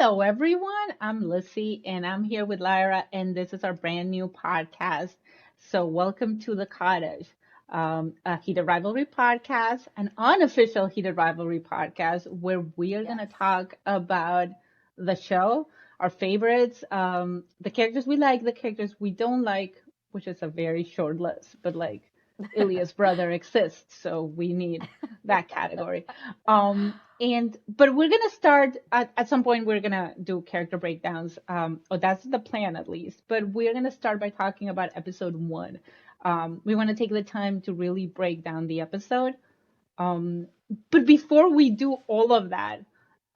Hello, everyone. I'm Lissy, and I'm here with Lyra, and this is our brand new podcast. So, welcome to the cottage, a Heated Rivalry podcast, an unofficial Heated Rivalry podcast, where we are going to Yes. talk about the show, our favorites, the characters we like, the characters we don't like, which is a very short list, but like Ilya's brother exists, so we need that category. But we're gonna start at some point. We're gonna do character breakdowns. Or that's the plan at least. But we're gonna start by talking about episode one. We want to take the time to really break down the episode. Um, but before we do all of that,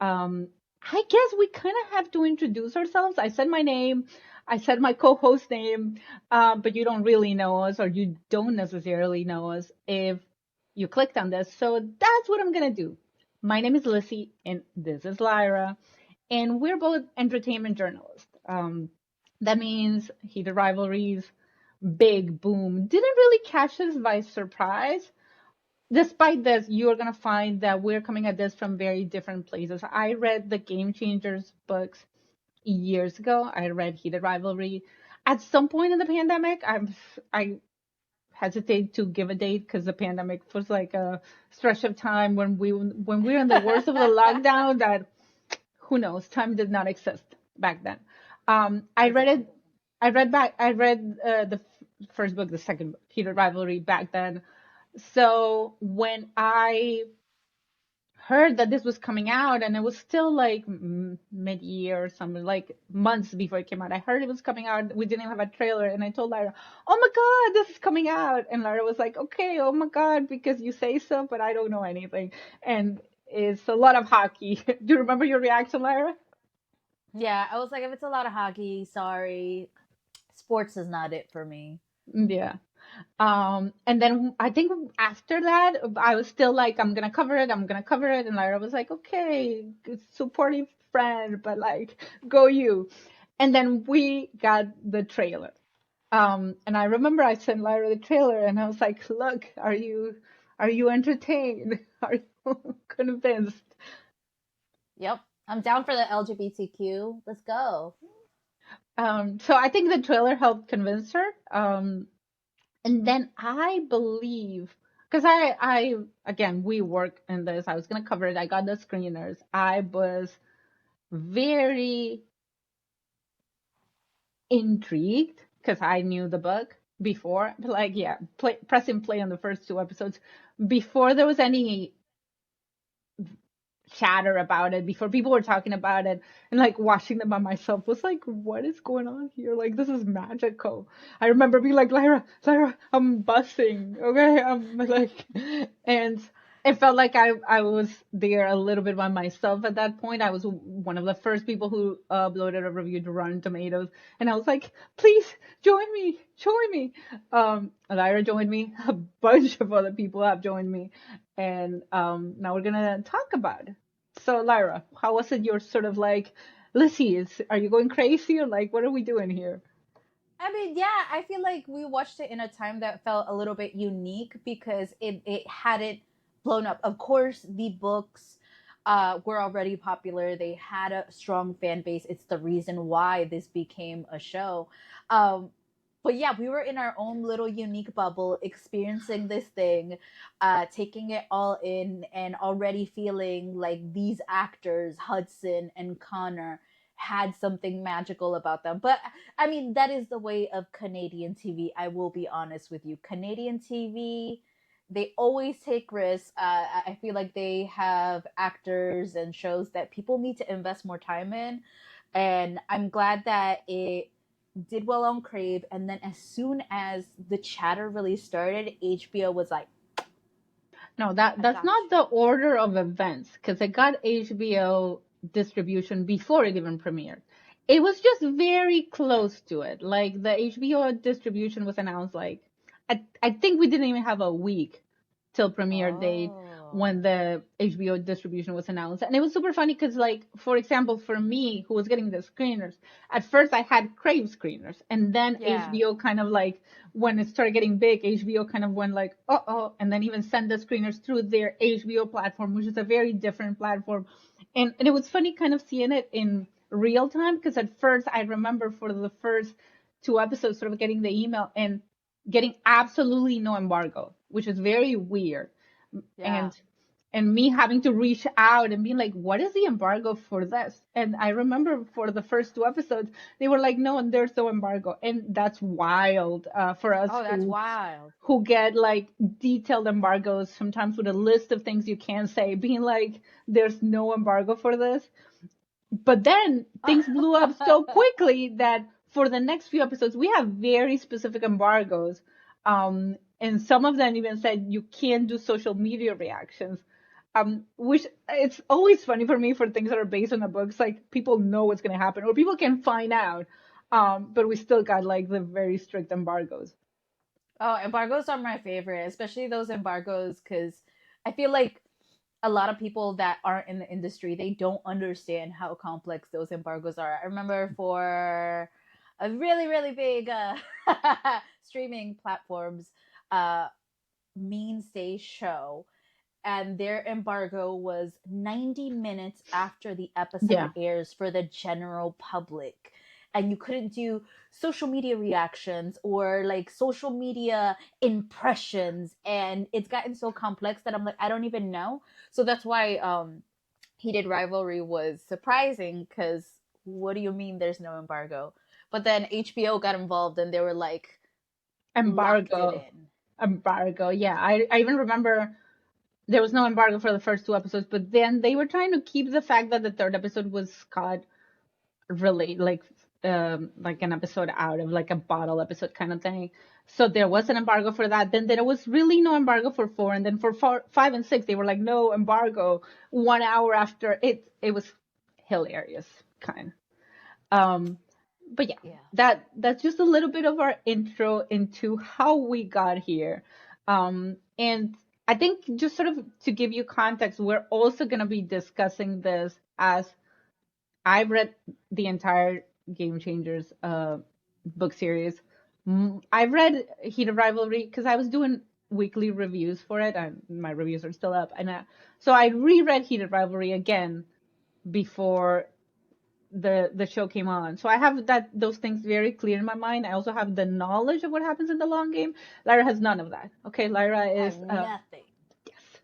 um, I guess we kind of have to introduce ourselves. I said my name, I said my co-host name, but you don't really know us, or you don't necessarily know us if you clicked on this. So that's what I'm gonna do. My name is Lissy, and this is Lyra, and we're both entertainment journalists. That means heated rivalries, big boom, didn't really catch us by surprise. Despite this, you're going to find that we're coming at this from very different places. I read the Game Changers books years ago. I read Heated Rivalry. At some point in the pandemic, I hesitate to give a date because the pandemic was like a stretch of time when we were in the worst of the lockdown that who knows, time did not exist back then. I read it. Exactly. I read the first book, the second book, Heated Rivalry back then. So when I heard that this was coming out, and it was still like mid-year or something, like months before it came out, I heard it was coming out. We didn't have a trailer, and I told Lyra, "Oh my God, this is coming out!" And Lyra was like, "Okay, oh my God, because you say so, but I don't know anything." And it's a lot of hockey. Do you remember your reaction, Lyra? Yeah, I was like, if it's a lot of hockey, sorry. Sports is not it for me. Yeah. And then I think after that, I was still like, I'm gonna cover it, I'm gonna cover it. And Lyra was like, okay, good supportive friend, but like, go you. And then we got the trailer. And I remember I sent Lyra the trailer, and I was like, look, are you entertained? Are you convinced? Yep. I'm down for the LGBTQ. Let's go. So I think the trailer helped convince her. And then I believe, because I, again, we work in this, I was going to cover it. I got the screeners. I was very intrigued because I knew the book before. But like, yeah, pressing play on the first two episodes before there was any chatter about it, before people were talking about it, and like watching them by myself was like, what is going on here? Like, this is magical. I remember being like, Lyra, I'm buzzing, okay? I'm like, and it felt like I was there a little bit by myself at that point. I was one of the first people who uploaded a review to Rotten Tomatoes, and I was like, please join me. Lyra joined me, a bunch of other people have joined me, and now we're gonna talk about it. So, Lyra, how was it? You're sort of like, Lissy, are you going crazy, or like, what are we doing here? I mean, yeah, I feel like we watched it in a time that felt a little bit unique because it hadn't blown up. Of course, the books were already popular. They had a strong fan base. It's the reason why this became a show. Um, but yeah, we were in our own little unique bubble, experiencing this thing, taking it all in, and already feeling like these actors, Hudson and Connor, had something magical about them. But I mean, that is the way of Canadian TV. I will be honest with you. Canadian TV, they always take risks. I feel like they have actors and shows that people need to invest more time in. And I'm glad that it did well on Crave. And then as soon as the chatter really started, HBO was like, No, I that's got not you. the order of events because it got HBO distribution before it even premiered. It was just very close to it. Like the HBO distribution was announced like I think we didn't even have a week till premiere date Oh. when the HBO distribution was announced. And it was super funny because like for example for me who was getting the screeners, at first I had Crave screeners and then Yeah. HBO kind of like when it started getting big, HBO kind of went like, oh, and then even sent the screeners through their HBO platform, which is a very different platform. And it was funny kind of seeing it in real time. Because at first, I remember for the first two episodes, sort of getting the email and getting absolutely no embargo, which is very weird. Yeah. And me having to reach out and being like, what is the embargo for this? And I remember for the first two episodes, they were like, no, and there's no embargo. And that's wild for us Oh, that's wild. who get like detailed embargoes, sometimes with a list of things you can't say, being like, there's no embargo for this. But then things blew up so quickly that for the next few episodes, we have very specific embargoes. And some of them even said you can't do social media reactions. Which it's always funny for me for things that are based on the books. Like people know what's going to happen or people can find out. But we still got like the very strict embargoes. Oh, embargoes are my favorite, especially those embargoes because I feel like a lot of people that aren't in the industry, they don't understand how complex those embargoes are. I remember for a really, really big streaming platforms, uh, mainstay show, and their embargo was 90 minutes after the episode Yeah. airs for the general public. And you couldn't do social media reactions or like social media impressions. And it's gotten so complex that I'm like, I don't even know. So that's why Heated Rivalry was surprising because what do you mean there's no embargo? But then HBO got involved and they were like, locked it Embargo. in. Embargo. Yeah. I even remember there was no embargo for the first two episodes, but then they were trying to keep the fact that the third episode was cut really like an episode out of like a bottle episode kind of thing. So there was an embargo for that. Then there was really no embargo for four, and then for four, five, and six, they were like no embargo. 1 hour after it was hilarious, kind. But yeah, Yeah. that's just a little bit of our intro into how we got here. And I think just sort of to give you context, we're also going to be discussing this as I've read the entire Game Changers book series. I've read Heated Rivalry because I was doing weekly reviews for it, and my reviews are still up. And so I reread Heated Rivalry again before the show came on. So I have those things very clear in my mind. I also have the knowledge of what happens in the long game. Lyra has none of that. Okay, Lyra I is have nothing. yes,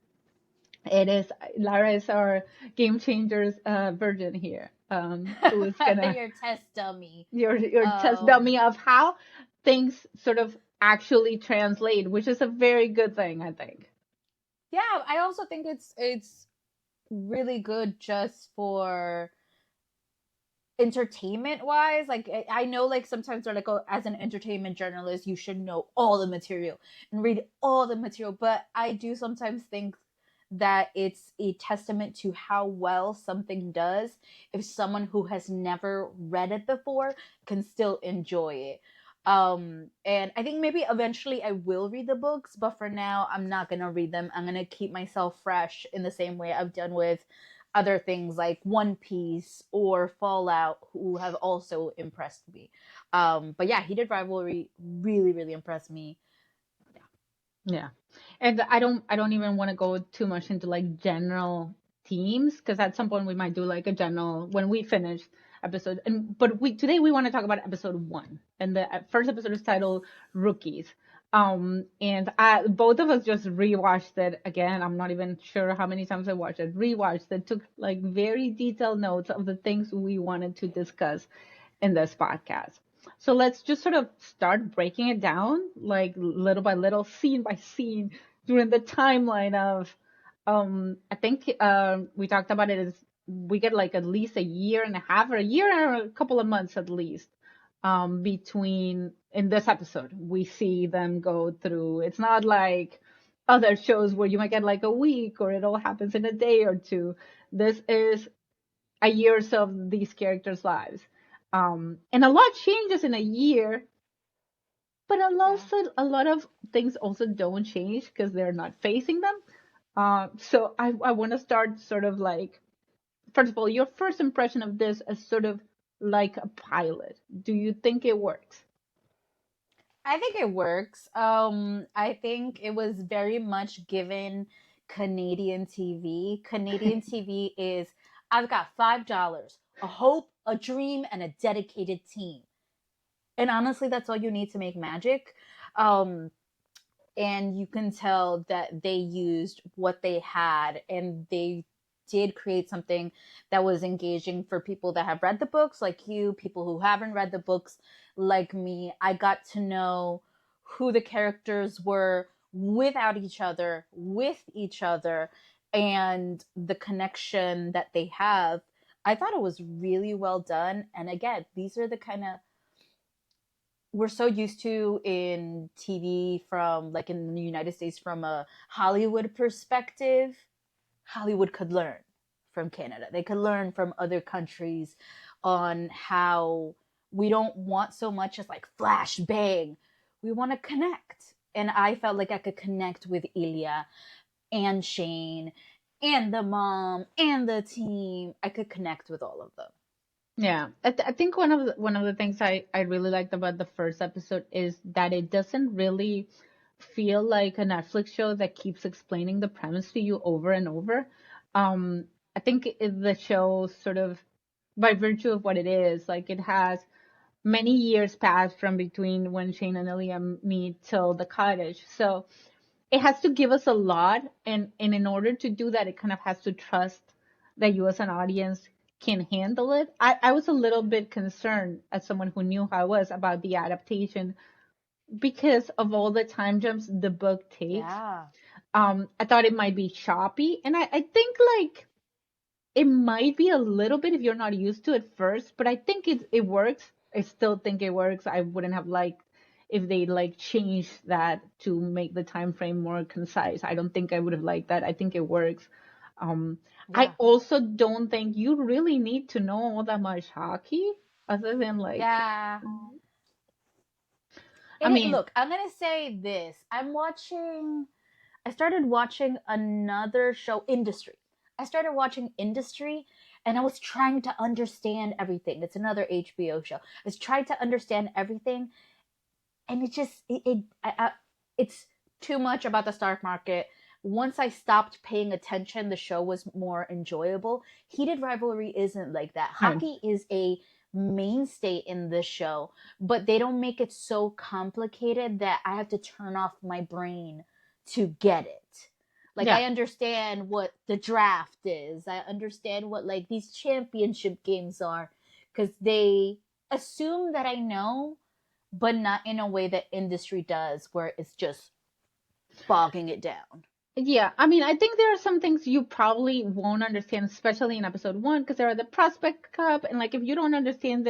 it is Lyra is our Game Changers virgin here. Who is gonna Your test dummy. your test Um, dummy of how things sort of actually translate, which is a very good thing, I think. yeah, I also think it's really good just for entertainment wise. Like I know like sometimes they're like, oh, as an entertainment journalist you should know all the material and read all the material, but I do sometimes think that it's a testament to how well something does if someone who has never read it before can still enjoy it. And I think maybe eventually I will read the books, but for now I'm not gonna read them. I'm gonna keep myself fresh in the same way I've done with other things like One Piece or Fallout, who have also impressed me. But yeah, Heated Rivalry really, really impressed me. Yeah. And I don't even want to go too much into like general themes because at some point we might do like a general when we finish episode. And but we today we want to talk about episode 1. And the first episode is Yes. titled Rookies. And I both of us just rewatched it again. I'm not even sure how many times I watched it. Rewatched it, took like very detailed notes of the things we wanted to discuss in this podcast. So let's just sort of start breaking it down, like little by little, scene by scene, during the timeline of. I think we talked about it as we get like at least a year and a half or a year and a couple of months at least between in this episode. We see them go through. It's not like other shows where you might get like a week or it all happens in a day or two. This is a year or so of these characters' lives. And a lot changes in a year, but Yeah. a lot of things also don't change because they're not facing them. So I want to start sort of like, first of all, your first impression of this as sort of like a pilot. Do you think it works? I think it works. I think it was very much given Canadian TV. Canadian TV is, I've got $5. a hope, a dream, and a dedicated team. And honestly, that's all you need to make magic. Um, and you can tell that they used what they had, and they did create something that was engaging for people that have read the books like you, people who haven't read the books like me. I got to know who the characters were without each other, with each other, and the connection that they have. I thought it was really well done. And again, these are the kind of, we're so used to in TV, from like in the United States, from a Hollywood perspective. Hollywood could learn from Canada. They could learn from other countries on how we don't want so much as like flash bang. We want to connect. And I felt like I could connect with Ilya and Shane and the mom and the team. I could connect with all of them. Yeah, I think one of the things I really liked about the first episode is that it doesn't really feel like a Netflix show that keeps explaining the premise to you over and over. Um, I think the show sort of, by virtue of what it is, like it has many years passed from between when Shane and Ilya meet till the cottage. So it has to give us a lot, and in order to do that, it kind of has to trust that you as an audience can handle it. I was a little bit concerned as someone who knew how I was about the adaptation because of all the time jumps the book takes. Yeah. I thought it might be choppy, and I think like it might be a little bit if you're not used to it first, but I think it works. I still think it works. I wouldn't have liked if they like changed that to make the time frame more concise. I don't think I would have liked that. I think it works. Um, I Yeah. also don't think you really need to know all that much hockey other than like, Yeah. I mean, Look, I'm gonna say this. I started watching another show, Industry. I started watching Industry, and I was trying to understand everything. It's another HBO show. I was trying to understand everything, and it just it's too much about the stock market. Once I stopped paying attention, the show was more enjoyable. Heated Rivalry isn't like that. no, Hockey is a mainstay in this show, but they don't make it so complicated that I have to turn off my brain to get it. Like, yeah. I understand what the draft is. I understand what like these championship games are, because they assume that I know, but not in a way that Industry does, where it's just bogging it down. Yeah, I mean, I think there are some things you probably won't understand, especially in episode one, because there are the Prospect Cup, and like if you don't understand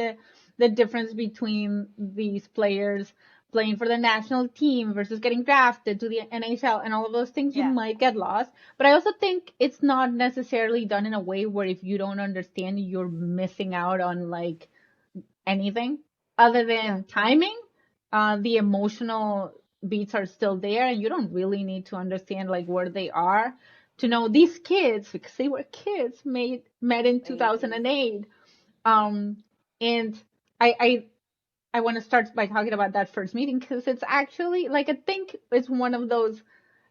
the difference between these players playing for the national team versus getting drafted to the NHL and all of those things, you Yeah. might get lost. But I also think it's not necessarily done in a way where if you don't understand, you're missing out on like anything other Yeah. than timing. The emotional beats are still there, and you don't really need to understand like where they are to know these kids because they were kids made met in Babies. 2008. Um, and I I I want to start by talking about that first meeting because it's actually like I think it's one of those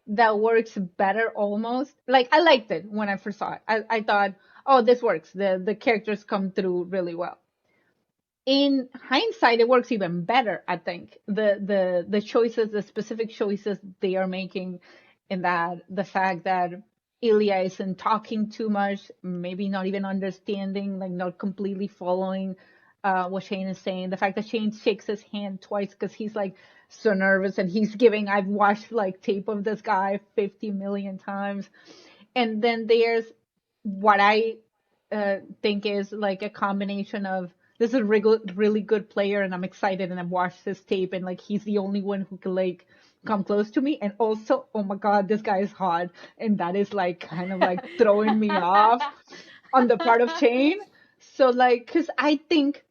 that works better almost. Like I liked it when I first saw it. I thought, oh, this works. The characters come through really well. In hindsight, it works even better. I think the choices, the specific choices they are making, in that the fact that Ilya isn't talking too much, maybe not even understanding, like not completely following what Shane is saying. The fact that Shane shakes his hand twice because he's like so nervous and he's giving. I've watched like tape of this guy 50 million times, and then there's what I think is like a combination of this is a really good player and I'm excited and I've watched this tape and like he's the only one who can like come close to me, and also oh my god this guy is hot, and that is like kind of like throwing me off on the part of Shane. So like because I think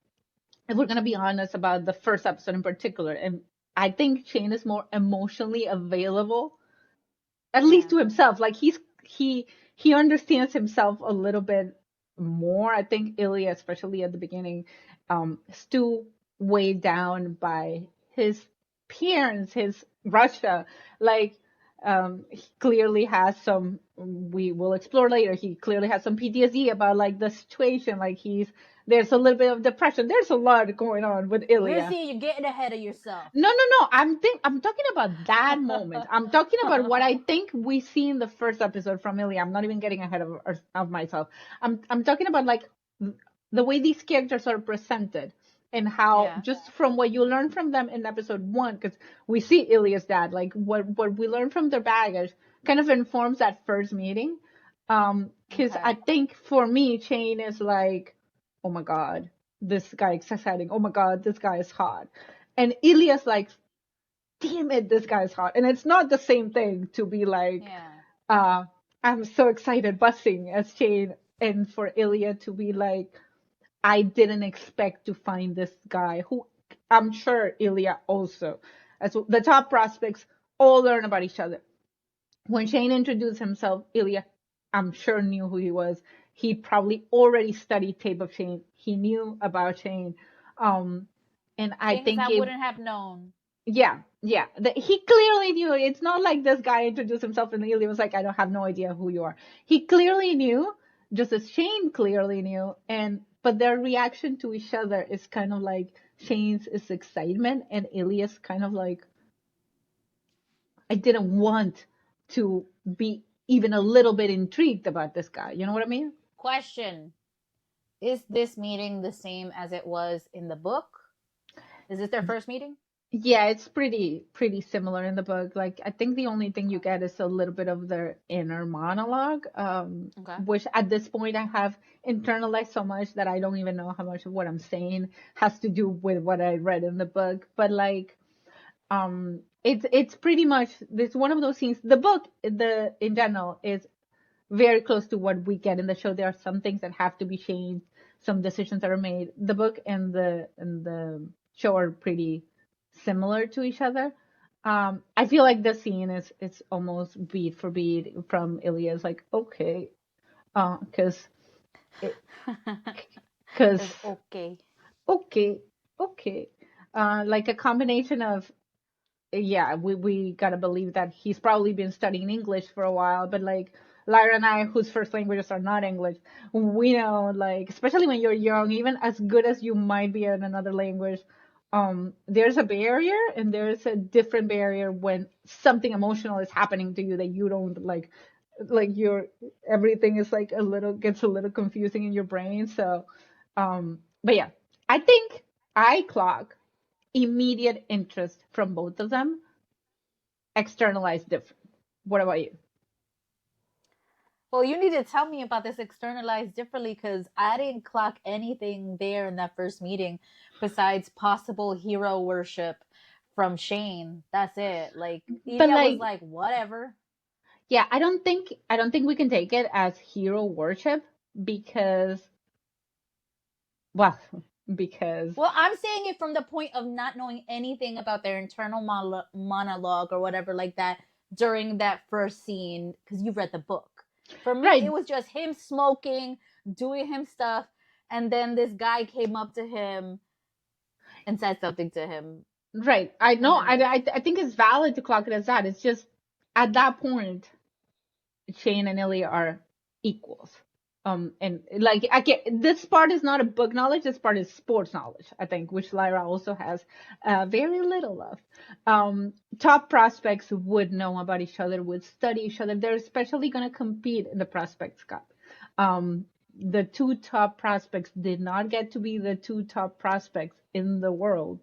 if we're gonna be honest about the first episode in particular, and I think Shane is more emotionally available, at least Yeah. to himself. Like he understands himself a little bit more. I think Ilya, especially at the beginning, is still weighed down by his parents, his Russia. Like he clearly has some. We will explore later. He clearly has some PTSD about like the situation. Like he's There's a little bit of depression. There's a lot going on with Ilya. Missy, you're getting ahead of yourself. No. I'm talking about that moment. I'm talking about what I think we see in the first episode from Ilya. I'm not even getting ahead of myself. I'm talking about like the way these characters are presented and how Yeah. just from what you learn from them in episode 1, because we see Ilya's dad, like what we learn from their baggage kind of informs that first meeting. Because Okay. I think for me, Shane is like, oh my god, this guy is exciting. Oh my god, this guy is hot. And Ilya's like, damn it, this guy's hot. And it's not the same thing to be like, Yeah. uh, I'm so excited, buzzing as Shane, and for Ilya to be like, I didn't expect to find this guy who I'm sure Ilya also, as the top prospects, all learn about each other. When Shane introduced himself, Ilya, I'm sure, knew who he was. He probably already studied tape of Shane. He knew about Shane. Um, and I Things think I it, wouldn't have known. yeah. He clearly knew. It's not like this guy introduced himself and Ilya was like, I don't have no idea who you are. He clearly knew, just as Shane clearly knew. But their reaction to each other is kind of like Shane's is excitement and Ilya's kind of like, I didn't want to be even a little bit intrigued about this guy. You know what I mean? Question: is this meeting the same as it was in the book? Is this their first meeting? Yeah, it's pretty similar in the book. Like I think the only thing you Okay. get is a little bit of their inner monologue, Okay. which at this point I have internalized so much that I don't even know how much of what I'm saying has to do with what I read in the book. But like, it's pretty much it's one of those scenes. The book, the in general, is very close to what we get in the show. There are some things that have to be changed, some decisions that are made. The book and the show are pretty similar to each other. I feel like the scene is it's almost beat for beat from Ilya's like okay, because because It's okay. okay, okay, like a combination of yeah, we gotta believe that he's probably been studying English for a while, but like Lyra and I, whose first languages are not English, we know like especially when you're young, even as good as you might be in another language, there's a barrier and there's a different barrier when something emotional is happening to you that you don't like your everything is like a little gets a little confusing in your brain. So but yeah, I think I clock immediate interest from both of them, externalized different. What about you? Well, you need to tell me about this externalized differently because I didn't clock anything there in that first meeting besides possible hero worship from Shane. That's it. Like But Ilya was like, like, whatever. yeah, I don't think we can take it as hero worship because well, because Well, I'm saying it from the point of not knowing anything about their internal monologue or whatever like that during that first scene because you read the book. For me, it right, was just him smoking, doing him stuff, and then this guy came up to him and said something to him, right. I and know. then that's I think it's valid to clock it as that. It's just at that point, Shane and Ilya are equals. And like I get this part is not a book knowledge. This part is sports knowledge, I think, which Lyra also has very little of. Top prospects would know about each other, would study each other. They're especially going to compete in the Prospects Cup. The two top prospects did not get to be the two top prospects in the world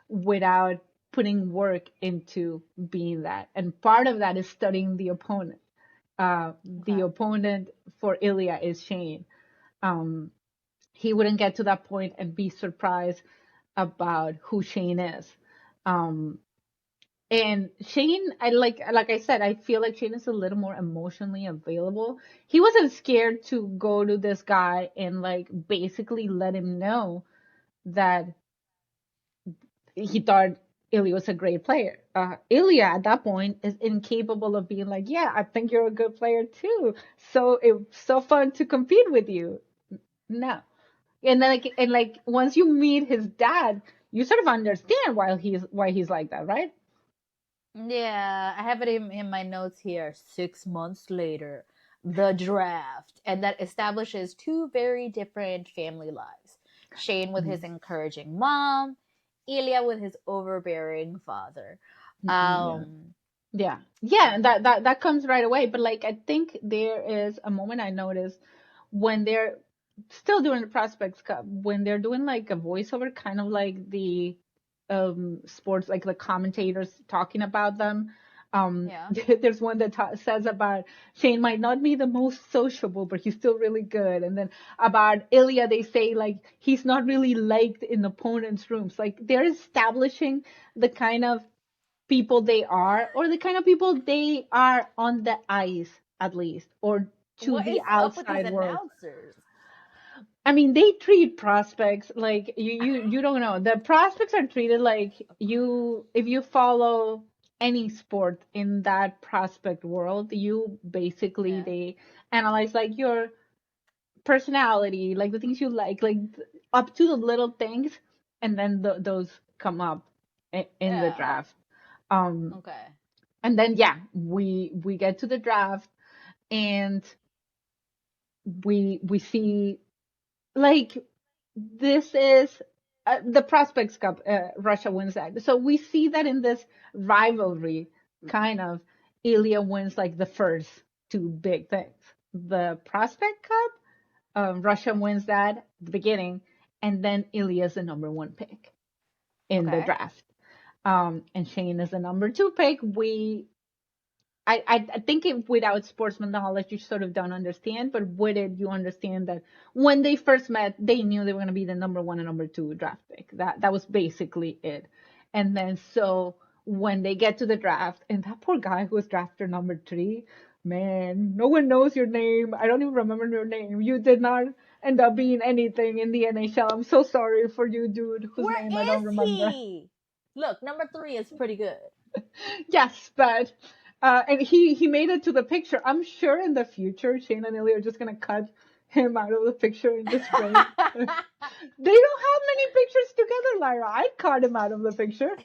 without putting work into being that. And part of that is studying the opponent. The okay. opponent for Ilya is Shane. Um, he wouldn't get to that point and be surprised about who Shane is. Um, and Shane, like I said, I feel like Shane is a little more emotionally available. He wasn't scared to go to this guy and like basically let him know that he thought Ilya was a great player. Ilya at that point is incapable of being like, yeah, I think you're a good player too. So it's so fun to compete with you. No. And like once you meet his dad, you sort of understand why he's like that, right? Yeah, I have it in my notes here. 6 months later, the draft, and that establishes two very different family lives. Shane with his encouraging mom, Ilya with his overbearing father. Yeah. Um, Yeah, and that comes right away. But like, I think there is a moment I noticed when they're still doing the Prospects Cup, when they're doing like a voiceover, kind of like the sports, like the commentators talking about them. yeah. There's one that says about Shane might not be the most sociable, but he's still really good. And then about Ilya, they say like he's not really liked in opponents' rooms. Like they're establishing the kind of people they are, or the kind of people they are on the ice, at least, or to What the is up with these outside world. announcers? I mean, they treat prospects like you don't know. The prospects are treated like you, if you follow any sport in that prospect world, you basically, Yeah. they analyze like your personality, like the things you like up to the little things, and then those come up in the Yeah. draft. Um, Okay. and then yeah, we get to the draft, and we see like this is the Prospects Cup. Russia wins that, so we see that in this rivalry, kind of, Ilya wins like the first two big things. The Prospect Cup, Russia wins that at the beginning, and then Ilya's the number one pick in the Okay. draft. And Shane is the number two pick. I think without sportsman knowledge, you sort of don't understand, but with it, you understand that when they first met, they knew they were going to be the number one and number two draft pick. That was basically it. And then so when they get to the draft, and that poor guy who was drafted number three, man, no one knows your name. I don't even remember your name. You did not end up being anything in the NHL. I'm so sorry for you, dude, whose Where name I don't is remember. he? Look, number 3 is pretty good. Yes, but and he made it to the picture. I'm sure in the future Shane and Ilya are just gonna cut him out of the picture and just frame. They don't have many pictures together, Lyra. I'd cut him out of the picture.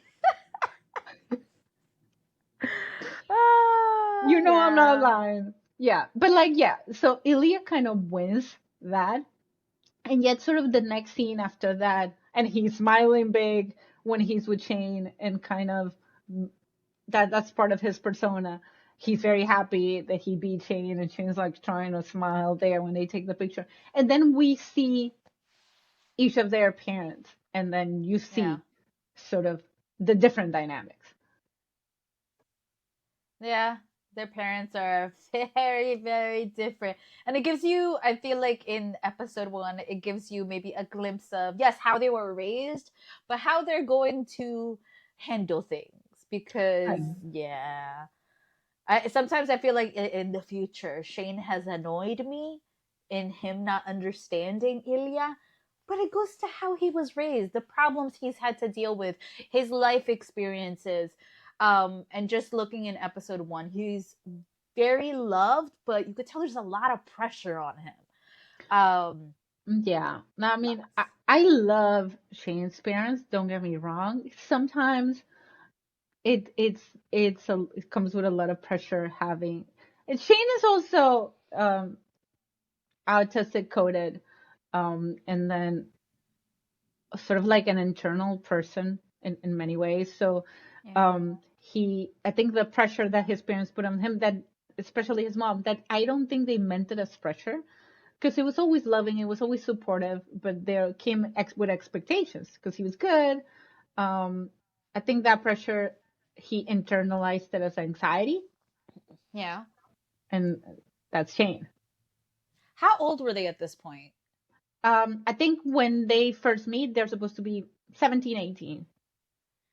You know I'm not Yeah. lying. Yeah, but like yeah, so Ilya kind of wins that, and yet sort of the next scene after that, and he's smiling big when he's with Shane, and kind of that's part of his persona. He's very happy that he beat Shane, and Shane's like trying to smile there when they take the picture. And then we see each of their parents, and then you Yeah. see sort of the different dynamics. Yeah. Their parents are very, very different. And it gives you, I feel like in episode 1, it gives you maybe a glimpse of, yes, how they were raised, but how they're going to handle things. Because, Right. yeah. Sometimes I feel like in the future, Shane has annoyed me in him not understanding Ilya, but it goes to how he was raised, the problems he's had to deal with, his life experiences. And just looking in episode 1, he's very loved, but you could tell there's a lot of pressure on him. Um, Yeah. I mean, Lots. I love Shane's parents. Don't get me wrong. Sometimes it comes with a lot of pressure having. And Shane is also autistic coded, and then sort of like an internal person in many ways. So Yeah. I think the pressure that his parents put on him, that especially his mom, that I don't think they meant it as pressure, because he was always loving, he was always supportive, but there came with expectations because he was good. Um, I think that pressure, he internalized it as anxiety, Yeah. and that's Shane. How old were they at this point? I think when they first meet, they're supposed to be 17, 18,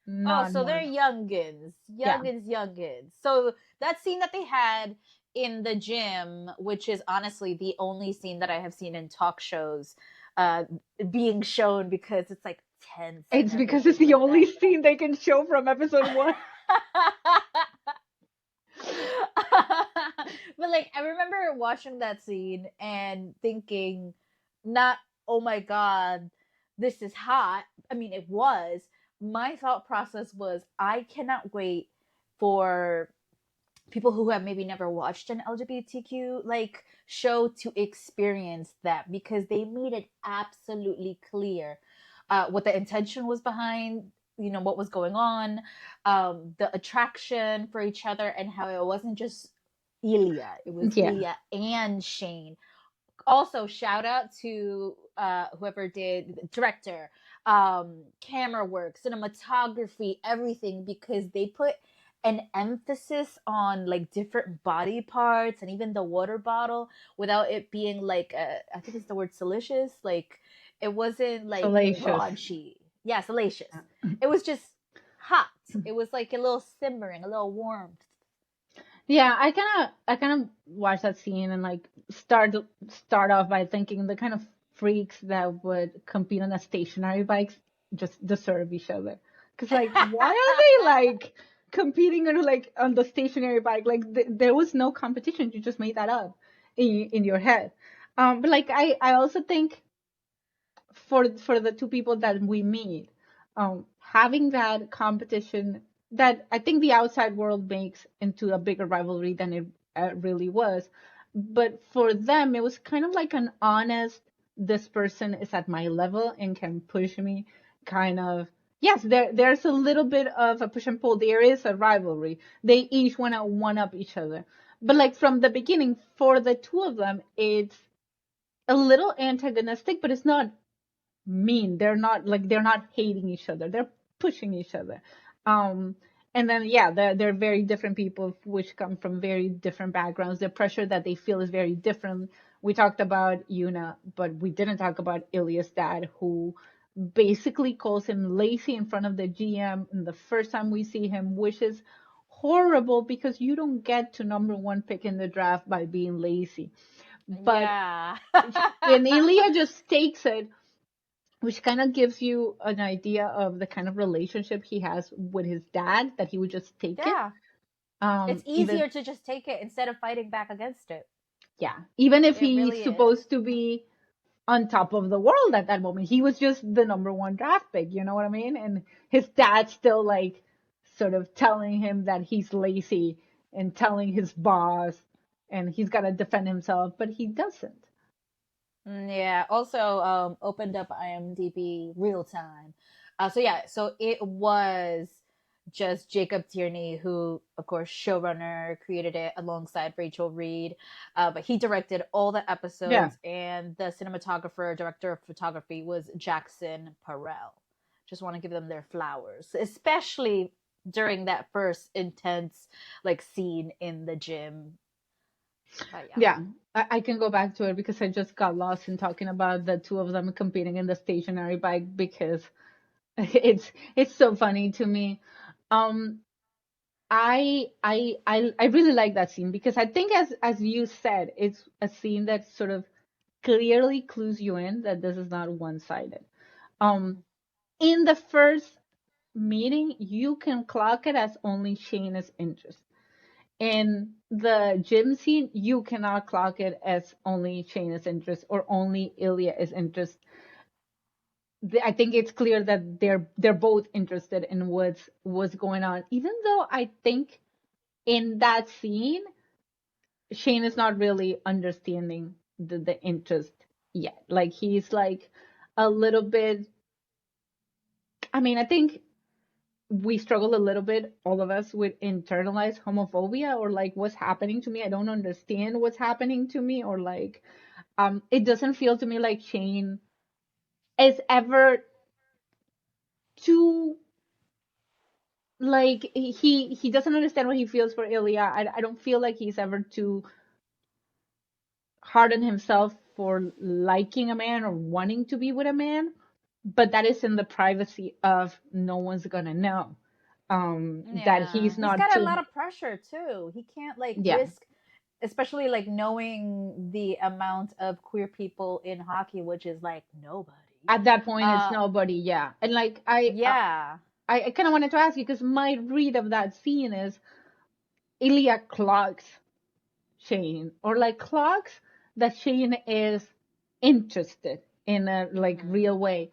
Oh, not so they're more. youngins, Yeah. youngins. So that scene that they had in the gym, which is honestly the only scene that I have seen in talk shows, uh, being shown because it's like tense and It's because it's everything the like only that. scene they can show from episode one. But like I remember watching that scene and thinking, not oh my god, this is hot. I mean, it was. My thought process was, I cannot wait for people who have maybe never watched an LGBTQ like show to experience that, because they made it absolutely clear what the intention was behind, what was going on, the attraction for each other, and how it wasn't just Ilya, it was Yeah. Ilya and Shane. Also, shout out to whoever did director, camera work, cinematography, everything, because they put an emphasis on like different body parts and even the water bottle without it being like I think it's the word salacious. Like it wasn't like Salacious. raunchy. Yeah, salacious. It was just hot. It was like a little simmering, a little warmth. Yeah, I kind of watched that scene and like start off by thinking the kind of freaks that would compete on a stationary bikes just deserve each other. Cause like, why are they like competing on like on the stationary bike? Like there was no competition. You just made that up in your head. But like I also think for the two people that we meet, having that competition that I think the outside world makes into a bigger rivalry than it really was. But for them, it was kind of like an honest, this person is at my level and can push me kind of. Yes, there's a little bit of a push and pull. There is a rivalry. They each want to one up each other. But like from the beginning, for the two of them, it's a little antagonistic, but it's not mean. They're not hating each other. They're pushing each other. Um, and then yeah, they're very different people which come from very different backgrounds. The pressure that they feel is very different. We talked about Yuna, but we didn't talk about Ilya's dad, who basically calls him lazy in front of the GM. And the first time we see him, which is horrible because you don't get to number one pick in the draft by being lazy. But Yeah. and Ilya just takes it, which kind of gives you an idea of the kind of relationship he has with his dad, that he would just take it. Yeah. It's Even easier to just take it instead of fighting back against it. yeah, even if It he's really is. supposed to be on top of the world at that moment, he was just the number one draft pick. You know what I mean? And his dad's still like sort of telling him that he's lazy and telling his boss, and he's got to defend himself, but he doesn't. Yeah. Also, opened up IMDb real time. So yeah, so it was just Jacob Tierney, who, of course, showrunner, created it alongside Rachel Reed. But he directed all the Yeah. episodes, and the cinematographer, director of photography was Jackson Parrell. Just want to give them their flowers, especially during that first intense like scene in the gym. But yeah. Yeah, I can go back to it because I just got lost in talking about the two of them competing in the stationary bike because it's so funny to me. Um, I really like that scene because I think as you said, it's a scene that sort of clearly clues you in that this is not one-sided. Um, in the first meeting, you can clock it as only Shane is interested. In the gym scene, you cannot clock it as only Shane is interest or only Ilya is interest. I think it's clear that they're both interested in what's going on. Even though I think in that scene, Shane is not really understanding the interest yet. Like he's like a little bit. I mean, I think we struggle a little bit, all of us, with internalized homophobia or like what's happening to me. I don't understand what's happening to me, or like it doesn't feel to me like Shane is ever too like he doesn't understand what he feels for Ilya. I don't feel like he's ever too hard on himself for liking a man or wanting to be with a man, but that is in the privacy of no one's gonna know. That Yeah, he's he's not got a too. lot of pressure too. He can't like Yeah, risk, especially like knowing the amount of queer people in hockey, which is like nobody. at that point it's Uh, nobody. Yeah, and like yeah, I kind of wanted to ask you because my read of that scene is Ilya clocks Shane, or like clocks that Shane is interested in a like hmm, real way,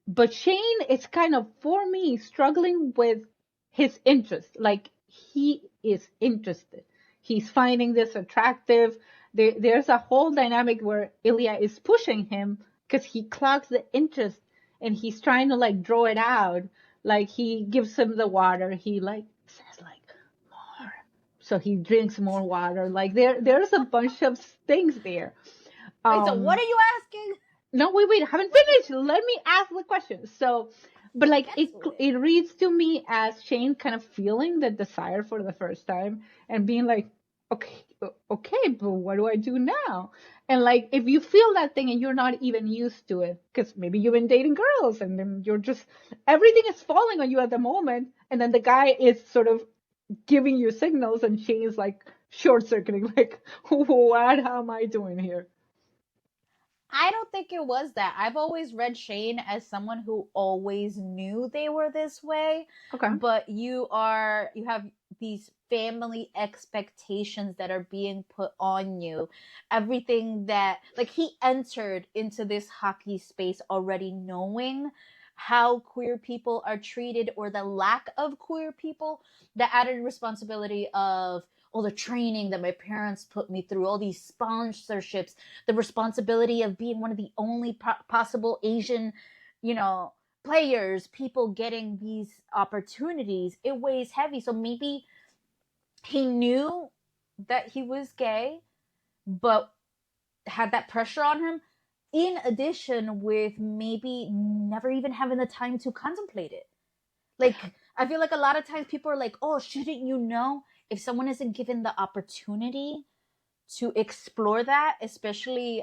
but Shane is kind of, for me, struggling with his interest. Like he is interested. he's finding this attractive. There's a whole dynamic where Ilya is pushing him because he clocks the interest and he's trying to like draw it out. Like he gives him the water. He like says like more. So he drinks more water. Like there's a bunch of things there. Wait, so what Um are you asking? no, wait, I haven't finished. Let me ask the question. So, but like Get it, to it. it reads to me as Shane kind of feeling the desire for the first time and being like, okay, okay, but what do I do now? And like, if you feel that thing and you're not even used to it, because maybe you've been dating girls and then you're just everything is falling on you at the moment, and then the guy is sort of giving you signals, and Shane's like short circuiting, like, what am I doing here? I don't think it was that. I've always read Shane as someone who always knew they were this way, Okay. but you have these family expectations that are being put on you. Everything that like he entered into this hockey space already knowing how queer people are treated or the lack of queer people, the added responsibility of all the training that my parents put me through, all these sponsorships, the responsibility of being one of the only possible Asian, you know, players, people getting these opportunities, it weighs heavy. So maybe he knew that he was gay, but had that pressure on him. In addition, with maybe never even having the time to contemplate it. Like, I feel like a lot of times people are like, oh, shouldn't you know? If someone isn't given the opportunity to explore that, especially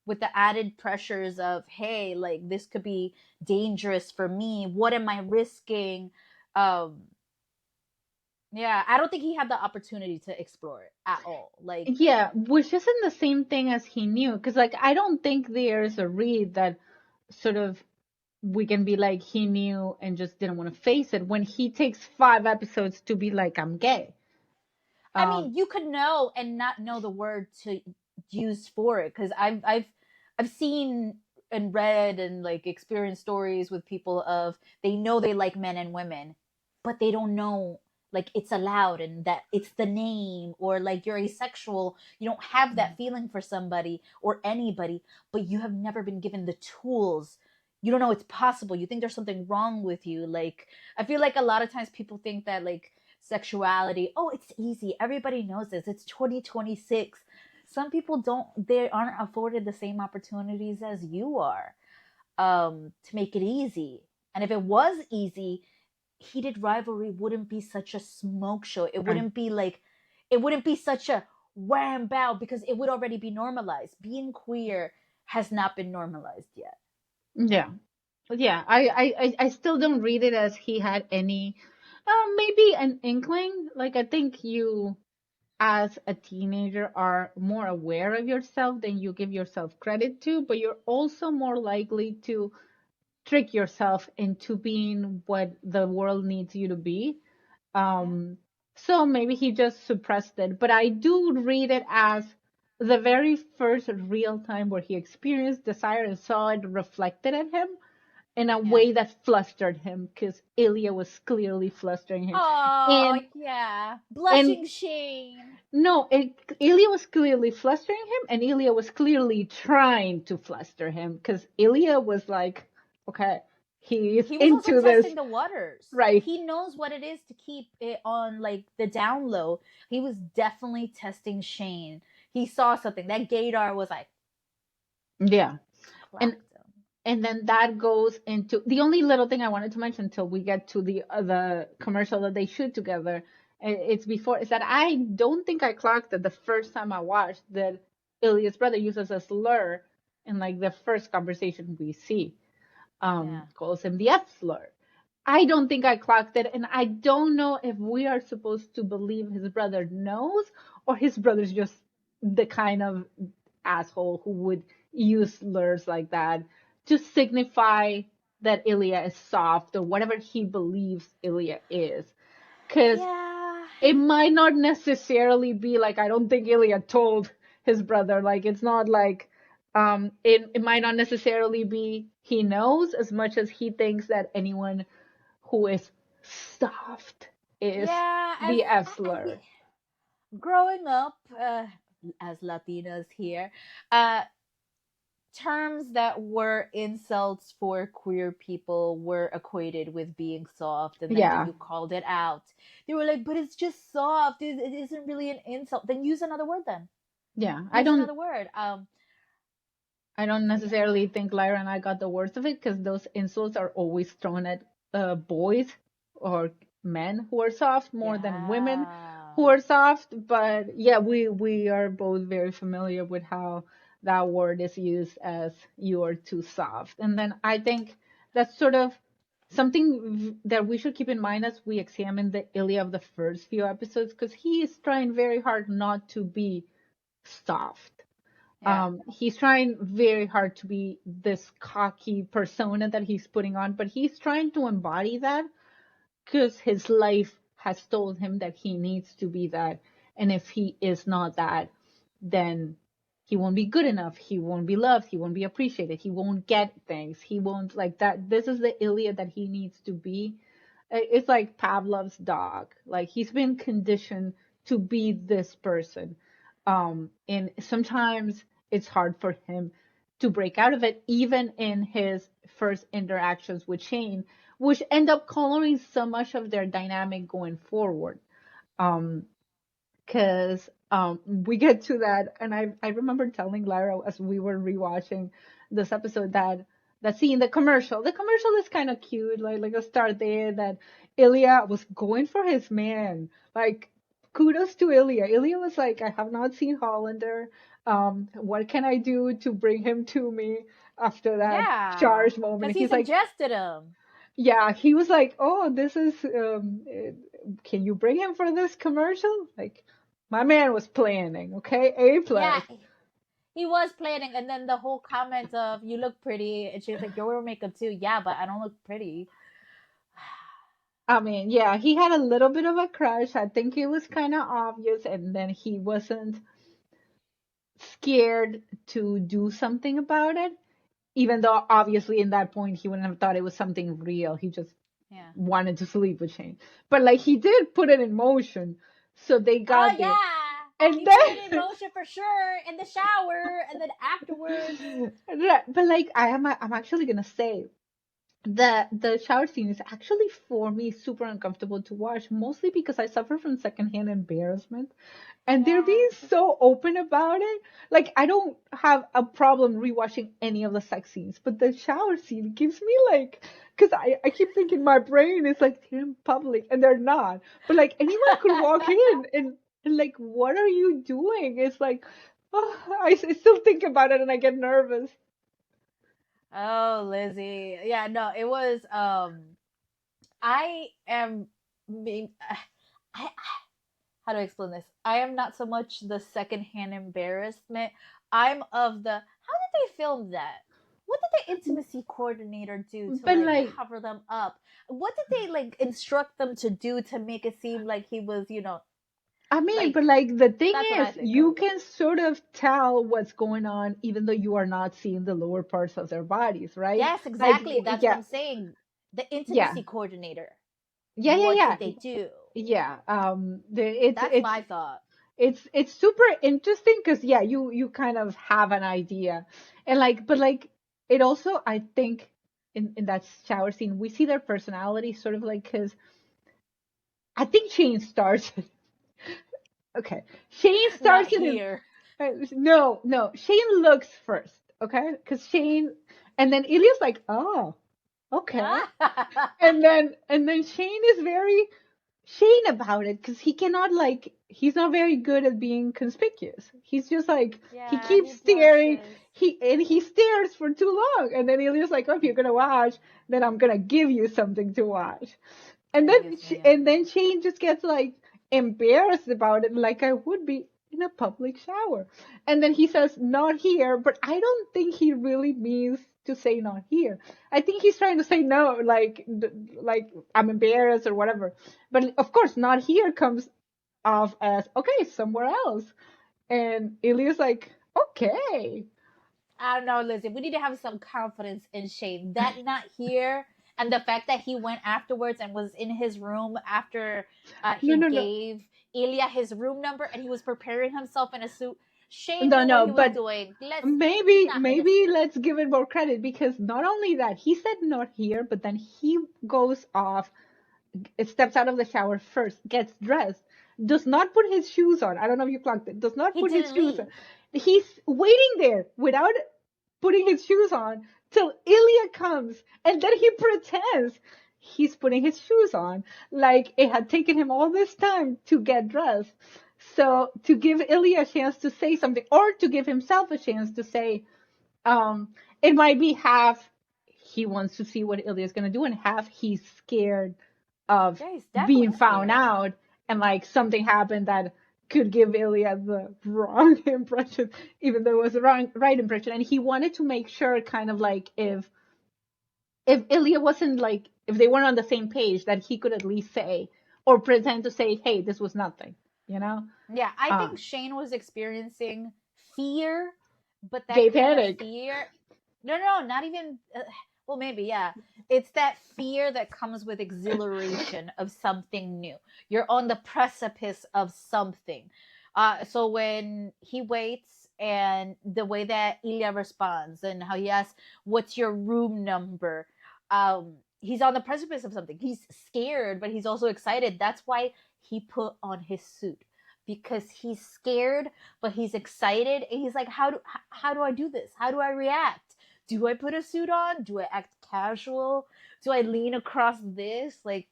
with the added pressures of, hey, like this could be dangerous for me. What am I risking? Um, yeah, I don't think he had the opportunity to explore it at all. Like, Yeah, which isn't the same thing as he knew, because like I don't think there's a read that sort of we can be like he knew and just didn't want to face it when he takes 5 episodes to be like I'm gay. I Um, mean, you could know and not know the word to use for it because I've seen and read and like experienced stories with people of they know they like men and women, but they don't know like it's allowed and that it's the name or like you're asexual, you don't have that feeling for somebody or anybody, but you have never been given the tools. You don't know it's possible. You think there's something wrong with you. Like I feel like a lot of times people think that like sexuality, oh, it's easy. Everybody knows this. It's 2026. Some people don't they aren't afforded the same opportunities as you are to make it easy. And if it was easy, Heated Rivalry wouldn't be such a smoke show. It right. wouldn't be like it wouldn't be such a wham bow because it would already be normalized. Being queer has not been normalized yet. Yeah, yeah. I still don't read it as he had any, maybe an inkling. Like I think you, as a teenager, are more aware of yourself than you give yourself credit to, but you're also more likely to trick yourself into being what the world needs you to be. Yeah. Um, so maybe he just suppressed it. But I do read it as the very first real time where he experienced desire and saw it reflected in him in a Yeah. way that flustered him because Ilya was clearly flustering him. Oh And yeah. and Blushing Shane. no, Ilya was clearly flustering him, and Ilya was clearly trying to fluster him because Ilya was like, okay, he is He was also into this, testing the waters. right? He knows what it is to keep it on like the down low. He was definitely testing Shane. He saw something. That gaydar was like Yeah. And clocked him. and then that goes into the only little thing I wanted to mention until we get to the commercial that they shoot together. It's before is that I don't think I clocked it the first time I watched that Ilya's brother uses a slur in like the first conversation we see. Yeah. Calls him the F slur. I don't think I clocked it, and I don't know if we are supposed to believe his brother knows or his brother's just the kind of asshole who would use slurs like that to signify that Ilya is soft or whatever he believes Ilya is. Because Yeah. it might not necessarily be like, I don't think Ilya told his brother. Like, it's not like, it might not necessarily be he knows as much as he thinks that anyone who is soft is Yeah, the F I slur. growing up as Latinas here, uh, terms that were insults for queer people were equated with being soft. And then if Yeah, you called it out, they were like, but it's just soft. It isn't really an insult. Then use another word then. yeah. Use another word. I don't So yeah. necessarily think Lyra and I got the worst of it because those insults are always thrown at boys or men who are soft more than women Yeah. who are soft. But yeah, we are both very familiar with how that word is used as you are too soft. And then I think that's sort of something that we should keep in mind as we examine the Ilya of the first few episodes because he is trying very hard not to be soft. Yeah. He's trying very hard to be this cocky persona that he's putting on, but he's trying to embody that because his life has told him that he needs to be that. And if he is not that, then he won't be good enough. He won't be loved. He won't be appreciated. He won't get things. He won't like that. This is the Ilya that he needs to be. It's like Pavlov's dog. Like he's been conditioned to be this person. And sometimes it's hard for him to break out of it, even in his first interactions with Shane, which end up coloring so much of their dynamic going forward. Um, because we get to that, and I remember telling Lara as we were rewatching this episode that scene, the commercial is kind of cute, like a start there that Ilya was going for his man, like kudos to Ilya. Ilya was like, I have not seen Hollander. What can I do to bring him to me after that Yeah. charge moment? Because he He's like, suggested him. yeah, he was like, "Oh, this is can you bring him for this commercial?" Like, my man was planning, okay? A Yeah. plus. He was planning, and then the whole comment of "you look pretty," and she was like, "You're wearing makeup too." Yeah, but I don't look pretty. I mean, yeah, he had a little bit of a crush. I think it was kind of obvious, and then he wasn't scared to do something about it, even though obviously in that point he wouldn't have thought it was something real. He just Yeah. wanted to sleep with Shane. But like he did put it in motion. So they Oh got there. yeah. And He put it in then motion for sure in the shower, and then afterwards. but like I'm actually gonna say the shower scene is actually for me super uncomfortable to watch, mostly because I suffer from secondhand embarrassment, and they're Yeah. being so open about it. Like I don't have a problem rewatching any of the sex scenes, but the shower scene gives me like, because I keep thinking my brain is like they're in public and they're not, but like anyone could walk in and like what are you doing? It's like oh, I still think about it and I get nervous. Oh, Lizzie. Yeah, no, it was I am being I how do I explain this? I am not so much the secondhand embarrassment. I'm of the how did they film that? What did the intimacy coordinator do to But like like cover them up? What did they like instruct them to do to make it seem like he was, I mean, but like like the thing that's what I is, think you of. can sort of tell what's going on even though you are not seeing the lower parts of their bodies, right? Yes, Like, exactly. That's what yeah, I'm saying. The yeah, intimacy coordinator. yeah, yeah, What yeah, did they do? yeah. That's my thought. It's super interesting because yeah, you kind of have an idea, and like, but like, it also I think in that shower scene we see their personality sort of like because I think Shane starts. Okay, Shane Not starts it in. here. No, no. Shane looks first, okay? Because Shane, and then Ilya's like, oh, okay, and then Shane is very Shane about it because he cannot like he's not very good at being conspicuous. He's just like he Yeah, keeps he staring. blushes. He stares for too long, and then Ilya's like, oh, if you're gonna watch, then I'm gonna give you something to watch. And Yeah, then he was being and then Shane just gets like embarrassed about it, like I would be in a public shower. And then he says, "Not here," but I don't think he really means to say "not here." I think he's trying to say no, like I'm embarrassed or whatever. But of course, "not here" comes off as okay, somewhere else. And Ilya's like, okay. I don't know, listen, we need to have some confidence in Shane. That not here And the fact that he went afterwards and was in his room after No, he no, no, gave Ilya his room number and he was preparing himself in a suit. Shane no, knew what no. he was But doing. Let's maybe, not maybe listen. let's give it more credit, because not only that, he said not here, but then he goes off, steps out of the shower first, gets dressed, does not put his shoes on. I don't know if you clocked it. Does not He put his didn't shoes on. leave. He's waiting there without putting his shoes on till Ilya comes, and then he pretends he's putting his shoes on, like it had taken him all this time to get dressed. So to give Ilya a chance to say something, or to give himself a chance to say, it might be half he wants to see what Ilya's gonna do, and half he's scared of Yeah, he's being definitely found scared. out, and like something happened that could give Ilya the wrong impression, even though it was the wrong right impression. And he wanted to make sure, kind of like, if Ilya wasn't like, if they weren't on the same page, that he could at least say, or pretend to say, hey, this was nothing, you know? Yeah, I Uh, think Shane was experiencing fear, but that Gay kind of panic. fear. No, no, not even. Well, maybe, yeah. It's that fear that comes with exhilaration of something new. You're on the precipice of something. So when he waits and the way that Ilya responds and how he asks, "What's your room number?" He's on the precipice of something. He's scared, but he's also excited. That's why he put on his suit, because he's scared but he's excited and he's like, how do I do this? How do I react? Do I put a suit on? Do I act casual? Do I lean across this? Like,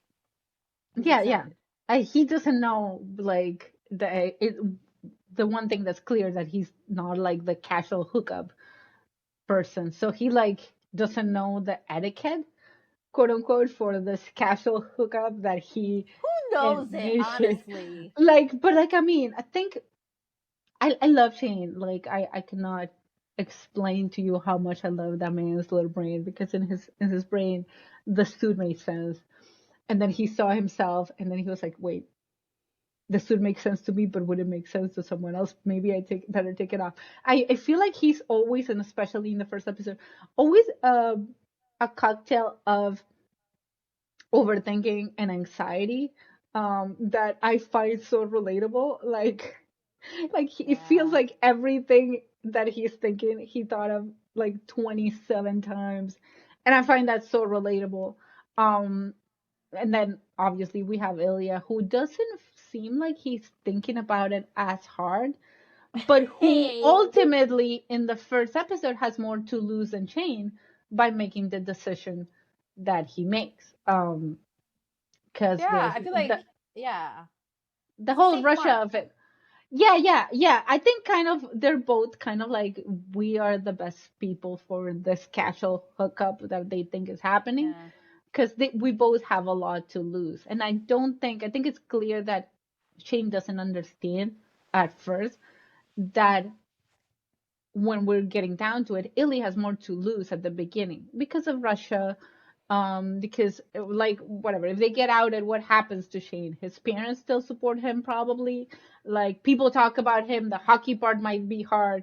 he's Yeah, yeah. excited. He doesn't know, like, the one thing that's clear, that he's not like the casual hookup person. So he like doesn't know the etiquette, quote unquote, for this casual hookup that he Who knows it, initiated. honestly? Like, but like, I mean, I think I love Shane. Like, I cannot explain to you how much I love that man's little brain, because in his brain the suit made sense. And then he saw himself, and then he was like, wait, this would make sense to me, but would it make sense to someone else? Maybe I better take it off. I feel like he's always, and especially in the first episode, always a cocktail of overthinking and anxiety, that I find so relatable. Like it feels Yeah. like everything that he's thinking, he thought of like 27 times, and I find that so relatable. Um, and then obviously we have Ilya, who doesn't seem like he's thinking about it as hard, but who Hey. ultimately in the first episode has more to lose than Shane by making the decision that he makes. Because Yeah, this I feel like, yeah, the it's a whole safe Russia mark. of it. Yeah, yeah, yeah. I think kind of they're both kind of like, we are the best people for this casual hookup that they think is happening, Yeah. because we both have a lot to lose. And I think it's clear that Shane doesn't understand at first that when we're getting down to it, Illy has more to lose at the beginning because of Russia. Because like whatever, if they get outed, what happens to Shane? His parents still support him, probably. Like, people talk about him. The hockey part might be hard,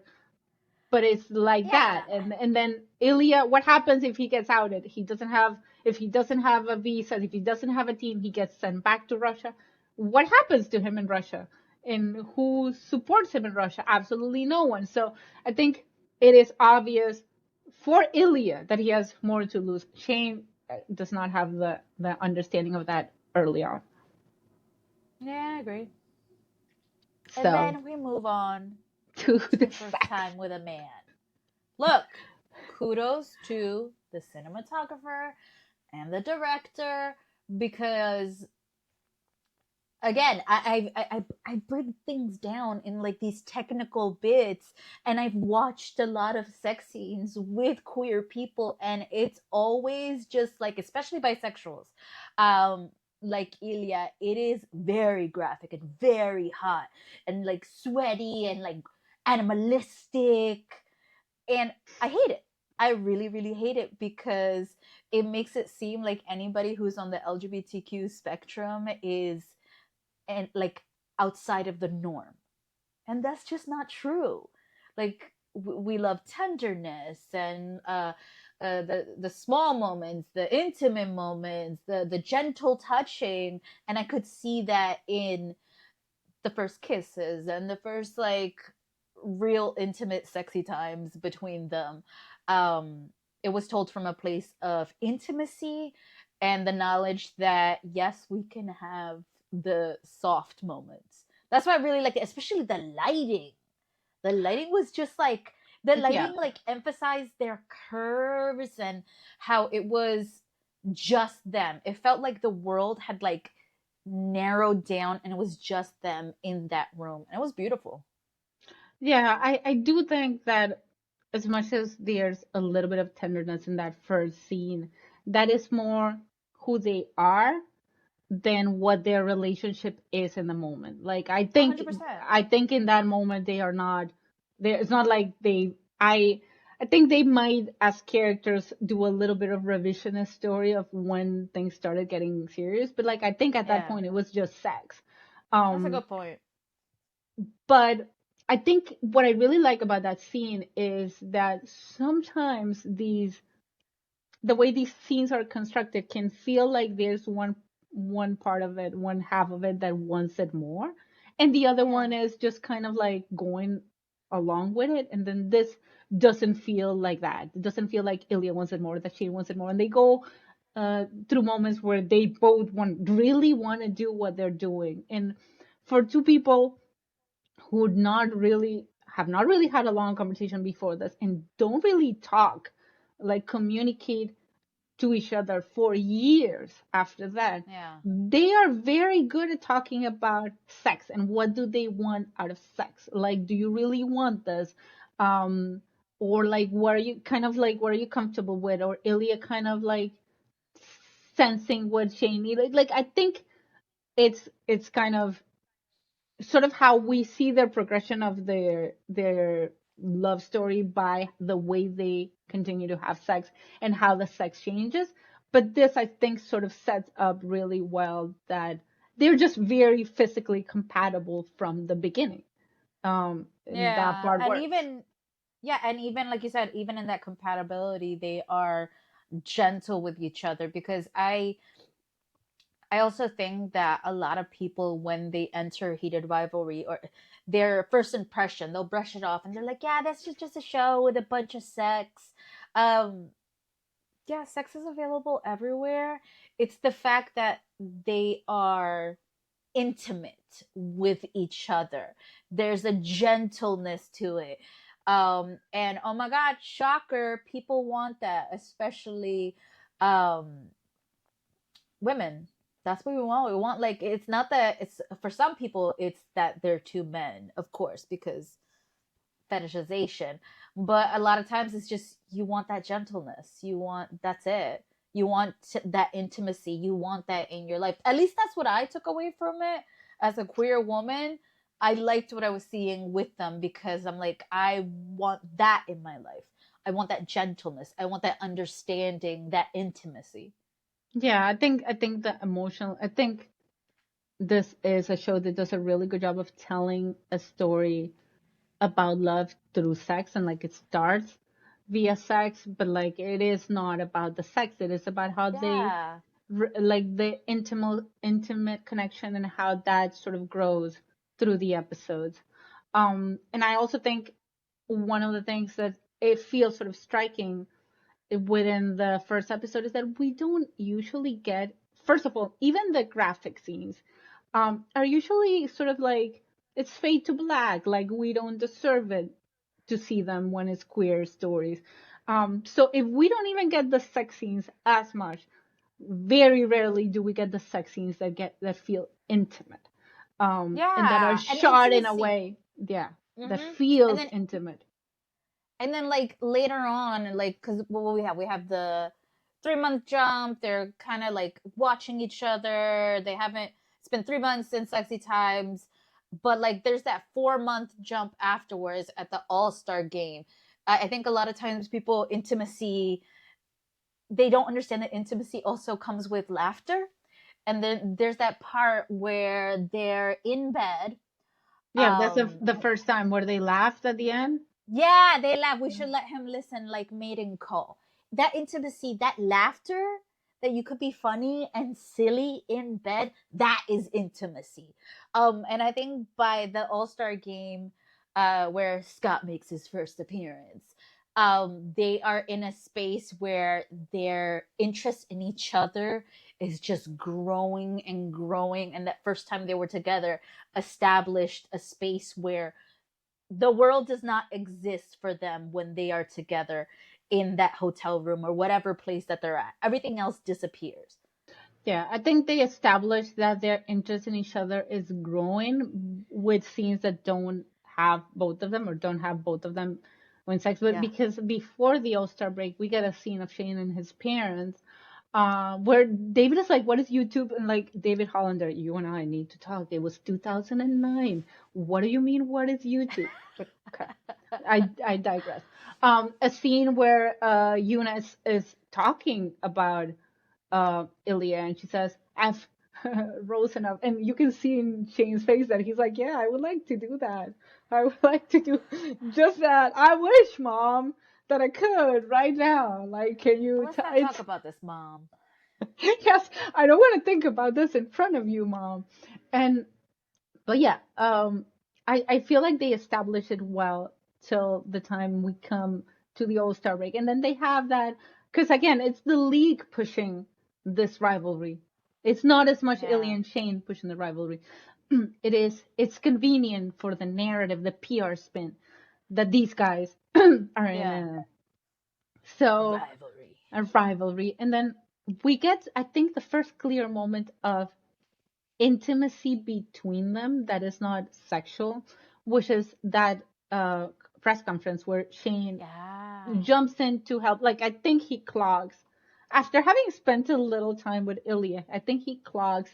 but it's like that. Yeah. And then Ilya, what happens if he gets outed? If he doesn't have a visa, if he doesn't have a team, he gets sent back to Russia. What happens to him in Russia? And who supports him in Russia? Absolutely no one. So I think it is obvious for Ilya that he has more to lose. Shane does not have the understanding of that early on. Yeah, I agree. And So then we move on to to the the first sex. time with a man. Look, kudos to the cinematographer and the director, because again, I break things down in like these technical bits, and I've watched a lot of sex scenes with queer people, and it's always just like, especially bisexuals, um like Ilya, it is very graphic and very hot and like sweaty and like animalistic, and I hate it. I really, really hate it, because it makes it seem like anybody who's on the LGBTQ spectrum is, and like, outside of the norm, and that's just not true. Like, we love tenderness and the small moments, the intimate moments, the gentle touching, and I could see that in the first kisses and the first like real intimate sexy times between them. um it was told from a place of intimacy and the knowledge that yes, we can have the soft moments. That's why I really like it, especially the lighting was just like the Yeah. lighting like emphasized their curves and how it was just them. It felt like the world had like narrowed down and it was just them in that room. And it was beautiful. Yeah, I do think that as much as there's a little bit of tenderness in that first scene, that is more who they are than what their relationship is in the moment. Like A 100%. I think in that moment they are not there. It's not like I think they might as characters do a little bit of revisionist story of when things started getting serious, but like I think at that Yeah. point it was just sex. That's a Um good point. but I think what I really like about that scene is that sometimes the way these scenes are constructed can feel like there's one part of it, one half of it that wants it more, and the other Yeah. one is just kind of like going along with it. And then this doesn't feel like that. It doesn't feel like Ilya wants it more, that Shane wants it more, and they go through moments where they both want to do what they're doing. And for two people who not really have not really had a long conversation before this and don't really talk, like communicate to each other for years after that, Yeah. they are very good at talking about sex and what do they want out of sex. Like, do you really want this? Um, or like, what are you comfortable with? Or Ilya kind of like sensing what Shane needed. Like, I think it's kind of sort of how we see their progression of their love story by the way they continue to have sex and how the sex changes. But this, I think, sort of sets up really well that they're just very physically compatible from the beginning. And that Yeah. part And works. even, yeah, and even like you said, even in that compatibility, they are gentle with each other because I also think that a lot of people, when they enter Heated Rivalry or their first impression, they'll brush it off and they're like, yeah, that's just a show with a bunch of sex. Um, yeah, sex is available everywhere. It's the fact that they are intimate with each other. There's a gentleness to it. And oh my God, shocker, people want that, especially um, women. That's what we want. We want like it's not that it's for some people it's that they're two men, of course, because fetishization. But a lot of times it's just you want that gentleness. You want that's it. You want that intimacy. You want that in your life. At least that's what I took away from it as a queer woman. I liked what I was seeing with them because I'm like I want that in my life. I want that gentleness. I want that understanding, that intimacy. Yeah, I think the emotional. I think this is a show that does a really good job of telling a story about love through sex, and like it starts via sex, but like it is not about the sex. It is about how they Yeah. like the intimate connection and how that sort of grows through the episodes. And I also think one of the things that it feels sort of striking within the first episode is that we don't usually get, first of all, even the graphic scenes are usually sort of like it's fade to black, like we don't deserve it to see them when it's queer stories. So if we don't even get the sex scenes as much, very rarely do we get the sex scenes that feel intimate, and that are Yeah, and shot in a intimacy. way, yeah, that Hmm. And feels then intimate. like later on, like because what we have the 3 month jump. They're kind of like watching each other. They haven't. It's been 3 months since sexy times, but like there's that 4 month jump afterwards at the All Star game. I think a lot of times people intimacy they don't understand that intimacy also comes with laughter. And then there's that part where they're in bed. Yeah, that's um the first time where they laughed at the end. Yeah, they laugh. We should let him listen like mating call. that intimacy, that laughter, that you could be funny and silly in bed, that is intimacy. And I think by the All-Star game, where Scott makes his first appearance, they are in a space where their interest in each other is just growing and growing. And that first time they were together established a space where the world does not exist for them when they are together in that hotel room or whatever place that they're at. Everything else disappears. Yeah, I think they established that their interest in each other is growing with scenes that don't have both of them or don't have both of them when sex. But Yeah. because before the All-Star break, we get a scene of Shane and his parents, where David is like, "What is YouTube?" And like David Hollander, "You and I need to talk. It was 2009. What do you mean? What is YouTube?" But okay, I digress. A scene where Eunice is talking about Ilya, and she says, "I've risen up," and you can see in Shane's face that he's like, "Yeah, I would like to do that. I would like to do just that. I wish, Mom, that I could right now. Like, can But you? let's not talk It's about this, Mom. yes, I don't want to think about this in front of you, Mom." And but yeah, I feel like they establish it well till the time we come to the All Star break, and then they have that because again, it's the league pushing this rivalry. It's not as much Ilya Yeah. and Shane pushing the rivalry. It's convenient for the narrative, the PR spin that these guys are in Yeah. so Rivalry. a rivalry, and then we get I think the first clear moment of intimacy between them that is not sexual, which is that uh, press conference where Shane Yeah. jumps in to help. Like, I think he clogs. After having spent a little time with Ilya, I think he clogs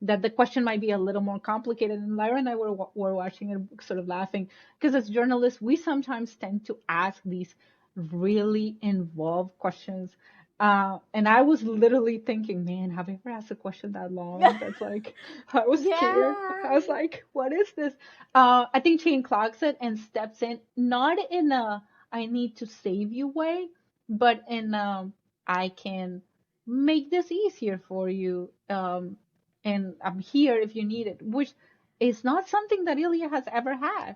that the question might be a little more complicated. And Lyra and I were watching it, sort of laughing, because as journalists, we sometimes tend to ask these really involved questions. And I was literally thinking, man, have I ever asked a question that long? That's like, I was scared. I was Yeah. like, what is this? I think Shane clogs it and steps in, not in a I need to save you way, but in I can make this easier for you. And I'm here if you need it, which is not something that Ilya has ever had.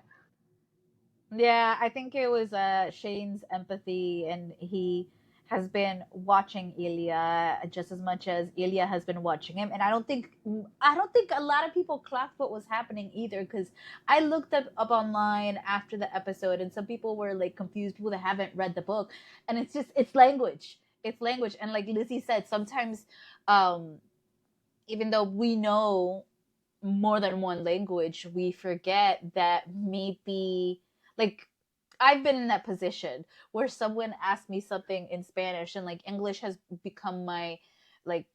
Yeah, I think it was Shane's empathy, and he has been watching Ilya just as much as Ilya has been watching him. And I don't think a lot of people clocked what was happening either, because I looked up online after the episode, and some people were like confused, people that haven't read the book, and it's language. It's language, and like Lizzie said, sometimes, um, even though we know more than one language, we forget that maybe, like, I've been in that position where someone asked me something in Spanish, and like English has become my like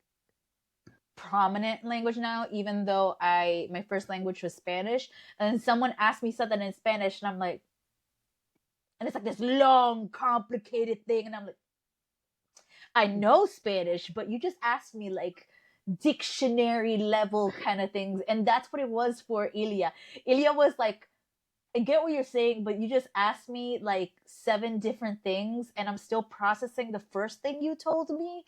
prominent language now, even though I my first language was Spanish. And then someone asked me something in Spanish, and I'm like, and it's like this long, complicated thing, and I'm like, I know Spanish, but you just asked me like dictionary level kind of things. And that's what it was for Ilya. Ilya was like, I get what you're saying, but you just asked me like seven different things, and I'm still processing the first thing you told me.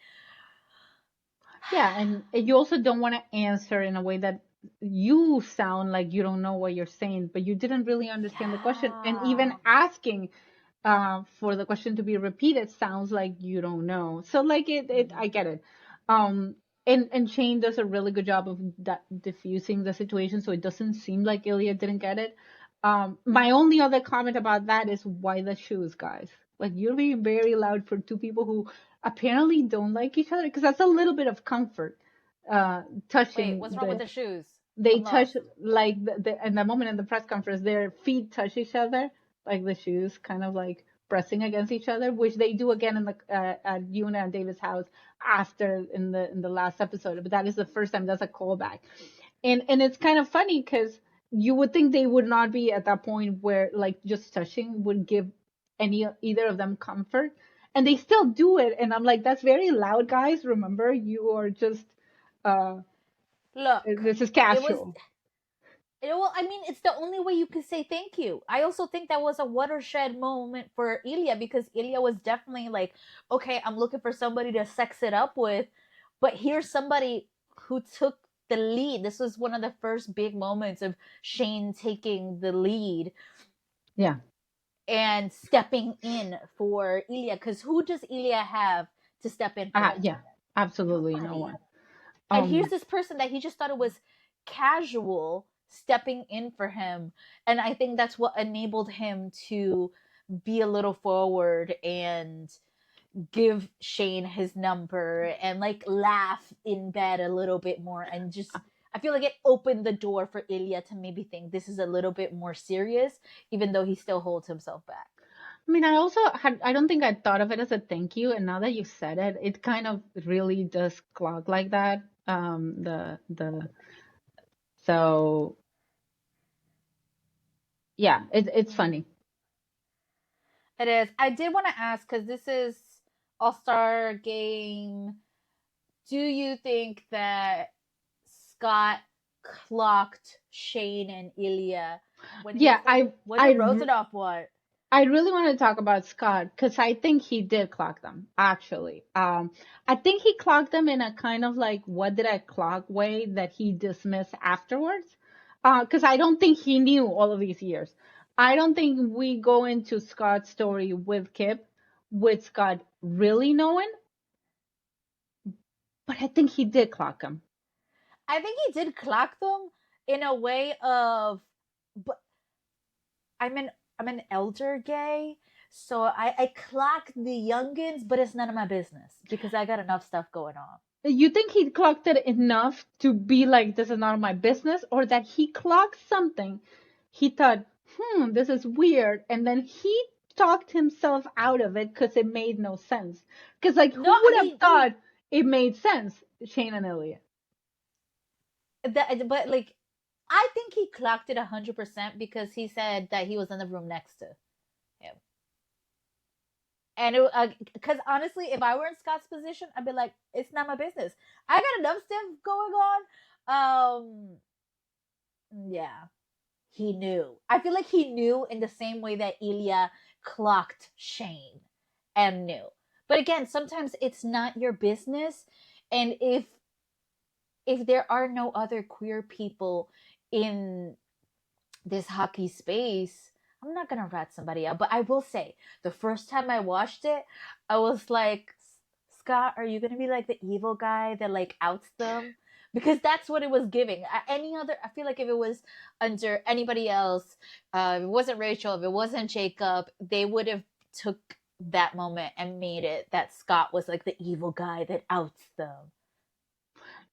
Yeah, and you also don't want to answer in a way that you sound like you don't know what you're saying, but you didn't really understand the question. And even Yeah. asking for the question to be repeated sounds like you don't know. So like I get it. Um, and Shane does a really good job of diffusing the situation, so it doesn't seem like Ilya didn't get it. My only other comment about that is why the shoes, guys. Like you're being very loud for two people who apparently don't like each other, because that's a little bit of comfort. Wait, Touching what's wrong with the shoes? they I'm touch lost. like in the moment in the press conference, their feet touch each other, like the shoes kind of like pressing against each other, which they do again in the at Yuna and David's house after in the last episode. But that is the first time. That's a callback, and it's kind of funny because you would think they would not be at that point where like just touching would give either of them comfort, and they still do it. And I'm like, that's very loud, guys. Remember, you are just uh Look, this is it was casual. Well, I mean, it's the only way you could say thank you. I also think that was a watershed moment for Ilya because Ilya was definitely like, okay, I'm looking for somebody to sex it up with, but here's somebody who took the lead. This was one of the first big moments of Shane taking the lead Yeah. and stepping in for Ilya. Because who does Ilya have to step in for him? Yeah. Absolutely no Nobody. one. And here's Um. this person that he just thought it was casual stepping in for him. And I think that's what enabled him to be a little forward and give Shane his number and like laugh in bed a little bit more and just I feel like it opened the door for Ilya to maybe think this is a little bit more serious, even though he still holds himself back. I mean, I also had, I don't think I thought of it as a thank you. And now that you said it, it kind of really does clock like that. So yeah, it's Mm. funny. It is. I did want to ask because this is All Star Game. Do you think that Scott clocked Shane and Ilya when he Yeah, was like, "What I, did Rosenhoff want?" I really want to talk about Scott because I think he did clock them, actually. I think he clocked them in a kind of like, what did I clock way that he dismissed afterwards. Because I don't think he knew all of these years. I don't think we go into Scott's story with Kip with Scott really knowing, but I think he did clock him. I think he did clock them in a way of, but I'm an I'm an elder gay, so I clock the youngins, but it's none of my business because I got enough stuff going on. You think he clocked it enough to be like, this is none of my business, or that he clocked something? He thought, this is weird. And then he talked himself out of it because it made no sense. Because, like, No, who I would have mean thought it made sense? Shane and Ilya. that, but like I think he clocked it 100% because he said that he was in the room next to him. And it because honestly, if I were in Scott's position, I'd be like, it's not my business. I got enough stuff going on. Yeah, he knew. I feel like he knew in the same way that Ilya clocked Shane and knew. But again, sometimes it's not your business, and if there are no other queer people in this hockey space, I'm not gonna rat somebody out. But I will say, the first time I watched it, I was like, Scott, are you gonna be like the evil guy that like outs them? Because that's what it was giving. Any other, I feel like if it was under anybody else, if it wasn't Rachel, if it wasn't Jacob, they would have took that moment and made it that Scott was like the evil guy that outs them.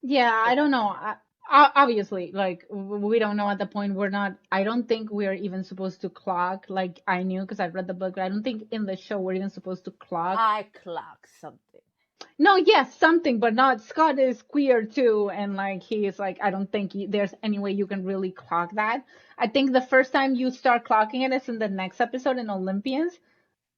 Yeah, I But don't that's know. not him. Obviously, like, we don't know at the point. We're not, I don't think we're even supposed to clock. Like, I knew because I read the book, but I don't think in the show we're even supposed to clock. I clock something. No, yes, something, but not. Scott is queer too, and like he is like, I don't think there's any way you can really clock that. I think the first time you start clocking it is in the next episode in Olympians.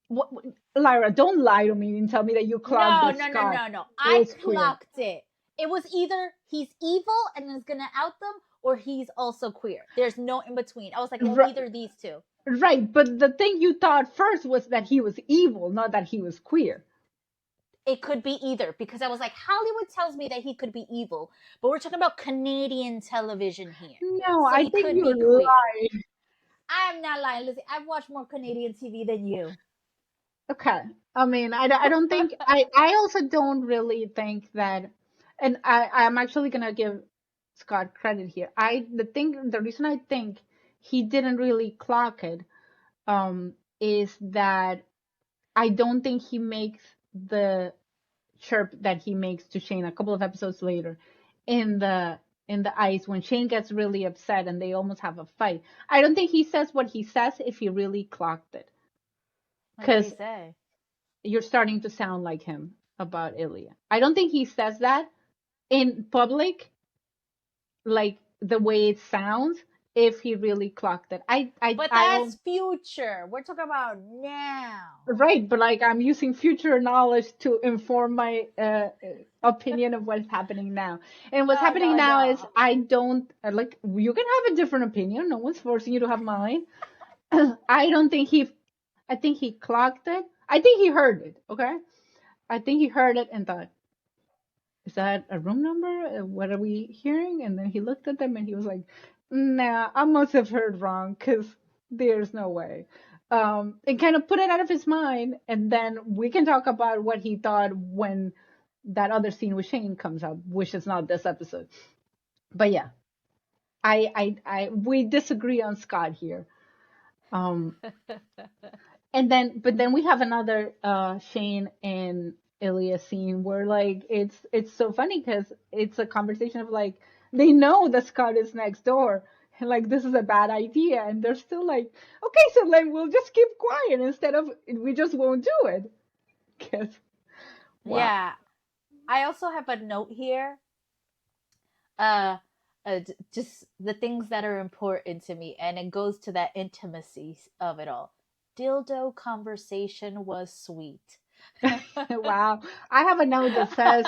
What, Lyra, don't lie to me and tell me that you clocked No, that no, no, Scott no, no. I is queer. clocked it. It was either he's evil and is gonna out them, or he's also queer. There's no in between. I was like, well, Right, either these two. right, but the thing you thought first was that he was evil, not that he was queer. It could be either because I was like, Hollywood tells me that he could be evil, but we're talking about Canadian television here, No, so I he think could you be queer. lied. I'm not lying, Lizzie. I've watched more Canadian TV than you. Okay. I mean, I don't think I also don't really think that, and I'm actually gonna give Scott credit here. The reason I think he didn't really clock it, is that I don't think he makes the chirp that he makes to Shane a couple of episodes later in the ice when Shane gets really upset and they almost have a fight. I don't think he says what he says if he really clocked it, Like, what do you because say? you're starting to sound like him about Ilya. I don't think he says that in public, like the way it sounds. if he really clocked it. But that's future. We're talking about now. Right, but like I'm using future knowledge to inform my opinion of what's happening now. And what's No, happening no, now is no. I don't like you can have a different opinion. No one's forcing you to have mine. I don't think I think he clocked it. I think he heard it, okay? I think he heard it and thought, is that a room number? What are we hearing? And then he looked at them and he was like, nah, I must have heard wrong because there's no way. And kind of put it out of his mind. And then we can talk about what he thought when that other scene with Shane comes up, which is not this episode. But yeah, we disagree on Scott here. Um, and then but then we have another Shane and Ilya scene where like it's so funny because it's a conversation of like they know that Scott is next door and like this is a bad idea and they're still like okay so like we'll just keep quiet instead of we just won't do it because wow. Yeah. I also have a note here. Uh, just the things that are important to me, and it goes to that intimacy of it all. Dildo conversation was sweet. Wow, I have a note that says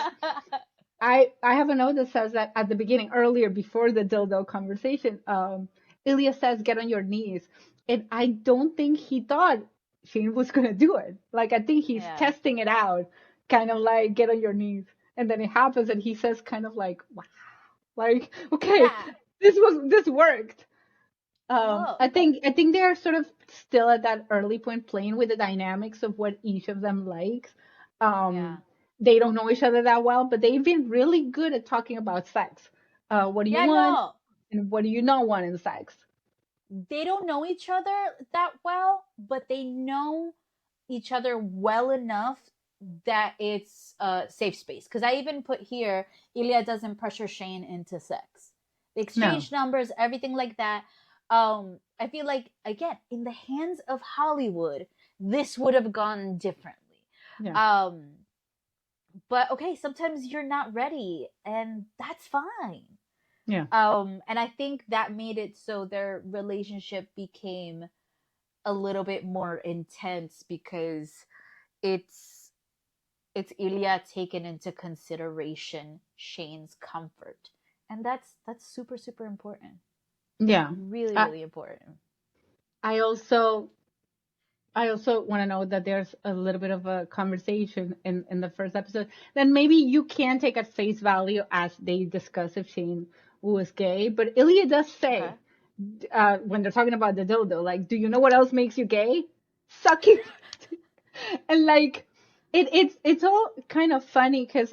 I have a note that says that at the beginning, earlier, before the dildo conversation, Ilya says, "Get on your knees," and I don't think he thought Shane was gonna do it. Like I think he's Yeah. testing it out, kind of like get on your knees, and then it happens, and he says, kind of like, "Wow, like okay, Yeah. this worked." No. I think they're sort of still at that early point playing with the dynamics of what each of them likes. Yeah. Um, they don't know each other that well, but they've been really good at talking about sex. What do you Yeah, want, no. and what do you not want in sex? They don't know each other that well, but they know each other well enough that it's a safe space. Because I even put here, Ilya doesn't pressure Shane into sex. They No, exchange numbers, everything like that. I feel like again, in the hands of Hollywood, this would have gone differently. yeah, Um, but okay, sometimes you're not ready, and that's fine. yeah, And I think that made it so their relationship became a little bit more intense because it's it's Ilya taken into consideration Shane's comfort. And that's super super important. yeah. Really I really important. I also I also want to know that there's a little bit of a conversation in the first episode that maybe you can take at face value as they discuss if Shane was gay, but Ilya does Okay. say when they're talking about the dildo, like, do you know what else makes you gay? Sucking. And like, it's all kind of funny because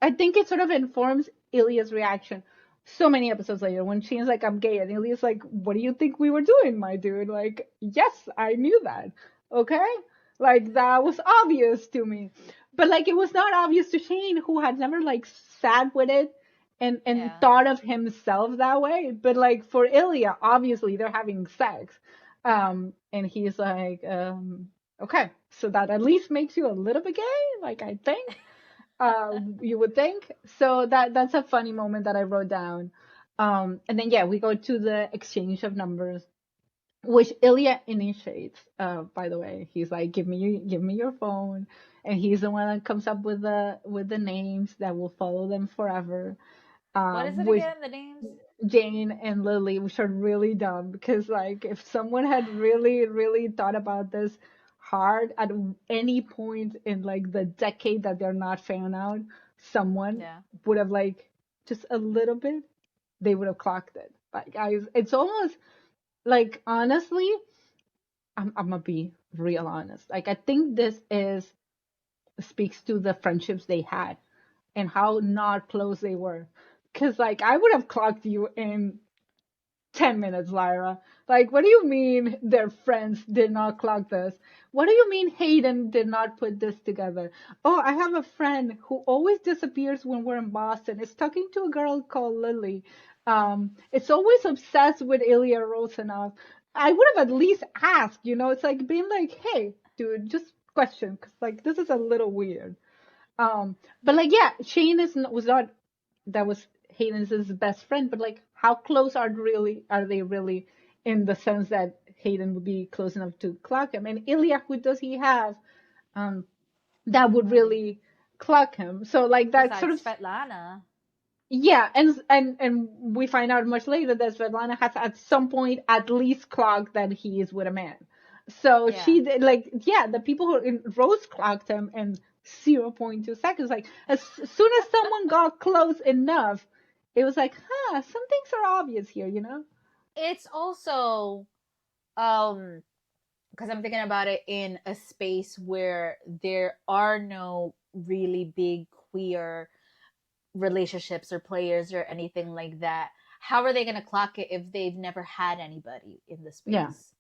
I think it sort of informs Ilya's reaction so many episodes later when Shane's like, I'm gay. And Ilya's like, what do you think we were doing, my dude? Like, yes, I knew that. Okay? Like, that was obvious to me. But like, it was not obvious to Shane, who had never like sat with it and Yeah. thought of himself that way. But like, for Ilya, obviously they're having sex. And he's like, okay, so that at least makes you a little bit gay, like, I think you would think. So that's a funny moment that I wrote down. And then yeah, we go to the exchange of numbers, which Ilya initiates. By the way, he's like, give me your phone," and he's the one that comes up with the names that will follow them forever. What is it Which again? The names? Jane and Lily, which are really dumb because like if someone had really thought about this hard at any point in like the decade that they're not found out, someone Yeah. would have like just a little bit, they would have clocked it. Like guys, it's almost like honestly, I'm gonna be real honest. Like I think this is speaks to the friendships they had and how not close they were. Cause like I would have clocked you in 10 minutes, Lyra. Like, what do you mean their friends did not clock this? What do you mean Hayden did not put this together? Oh, I have a friend who always disappears when we're in Boston. It's talking to a girl called Lily. It's always obsessed with Ilya Rosanov. I would have at least asked, you know, it's like being like, hey, dude, just question, because like this is a little weird. But like, yeah, Shane was not, that was Hayden is his best friend, but like how close are they really in the sense that Hayden would be close enough to clock him? And Ilya, who does he have um, that would Nobody really clock him? So like that sort besides of Svetlana. yeah, and we find out much later that Svetlana has at some point at least clocked that he is with a man. So Yeah. she did like yeah, the people who in Rose clocked him in 0.2 seconds. Like as soon as someone got close enough, it was like, huh, some things are obvious here, you know? It's also um because I'm thinking about it in a space where there are no really big queer relationships or players or anything like that. How are they going to clock it if they've never had anybody in the Yeah, space?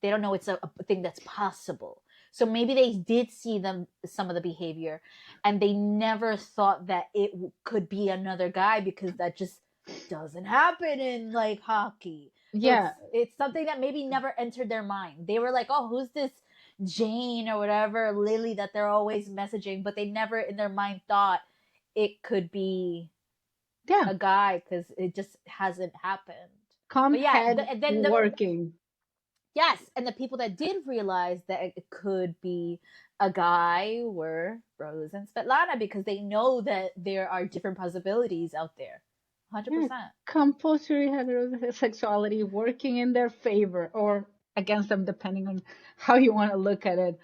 They don't know it's a thing that's possible. So maybe they did see them some of the behavior, and they never thought that it could be another guy because that just doesn't happen in like hockey. So yeah, it's something that maybe never entered their mind. They were like, "Oh, who's this Jane or whatever Lily that they're always messaging?" But they never in their mind thought it could be yeah. a guy because it just hasn't happened. Come But yeah, head and then working. yes, and the people that did realize that it could be a guy were Rose and Svetlana because they know that there are different possibilities out there. Yeah, 100%. compulsory heterosexuality working in their favor or against them, depending on how you want to look at it.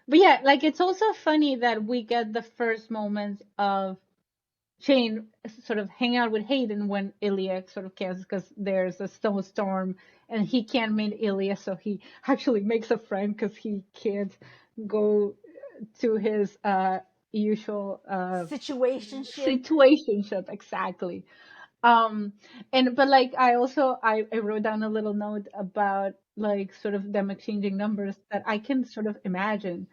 But yeah, like it's also funny that we get the first moments of Shane sort of hang out with Hayden when Ilya sort of cancels because there's a snowstorm and he can't meet Ilya, so he actually makes a friend because he can't go to his usual Situationship. situationship exactly. um and but like I wrote down a little note about like sort of them exchanging numbers that I can sort of imagine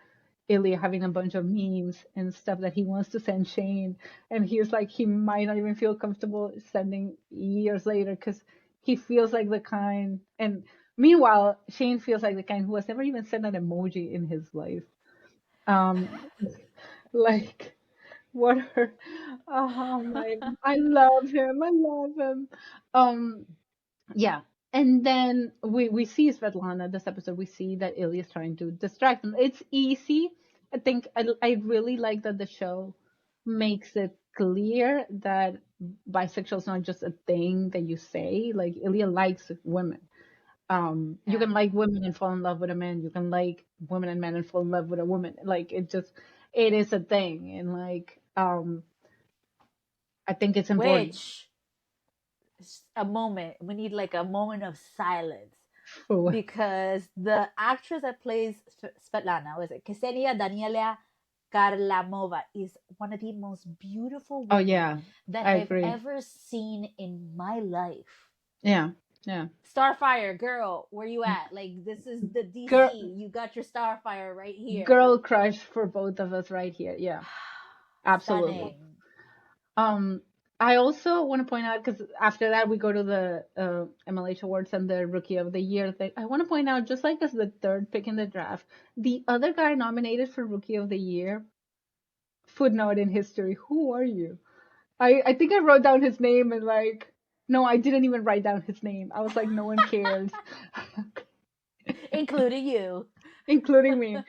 Ilya having a bunch of memes and stuff that he wants to send Shane, and he's like he might not even feel comfortable sending years later because he feels like the kind, and meanwhile Shane feels like the kind who has never even sent an emoji in his life. um like what are oh my I love him. I love him. Um yeah. And then we see Svetlana this episode. We see that Ilya is trying to distract him. It's easy. I think I really like that the show makes it clear that bisexual is not just a thing that you say. Like Ilya likes women. You Yeah. can like women and fall in love with a man. You can like women and men and fall in love with a woman. Like it is a thing. And like I think it's important Which, a moment, we need like a moment of silence for. because the actress that plays Svetlana, was it Ksenia Daniela Karlamova, is one of the most beautiful Oh women yeah, that I I've agree. ever seen in my life. Yeah, yeah. Starfire, girl, where you at? Like, this is the Girl, DC. You got your Starfire right here. girl crush for both of us right here. Yeah, absolutely. Stunning. Um, I also want to point out because after that we go to the MLH Awards and the Rookie of the Year thing. I want to point out, just like as the third pick in the draft, the other guy nominated for Rookie of the Year, footnote in history. Who are you? I think I wrote down his name and like, no, I didn't even write down his name. I was like, no one cares. Including you. Including me.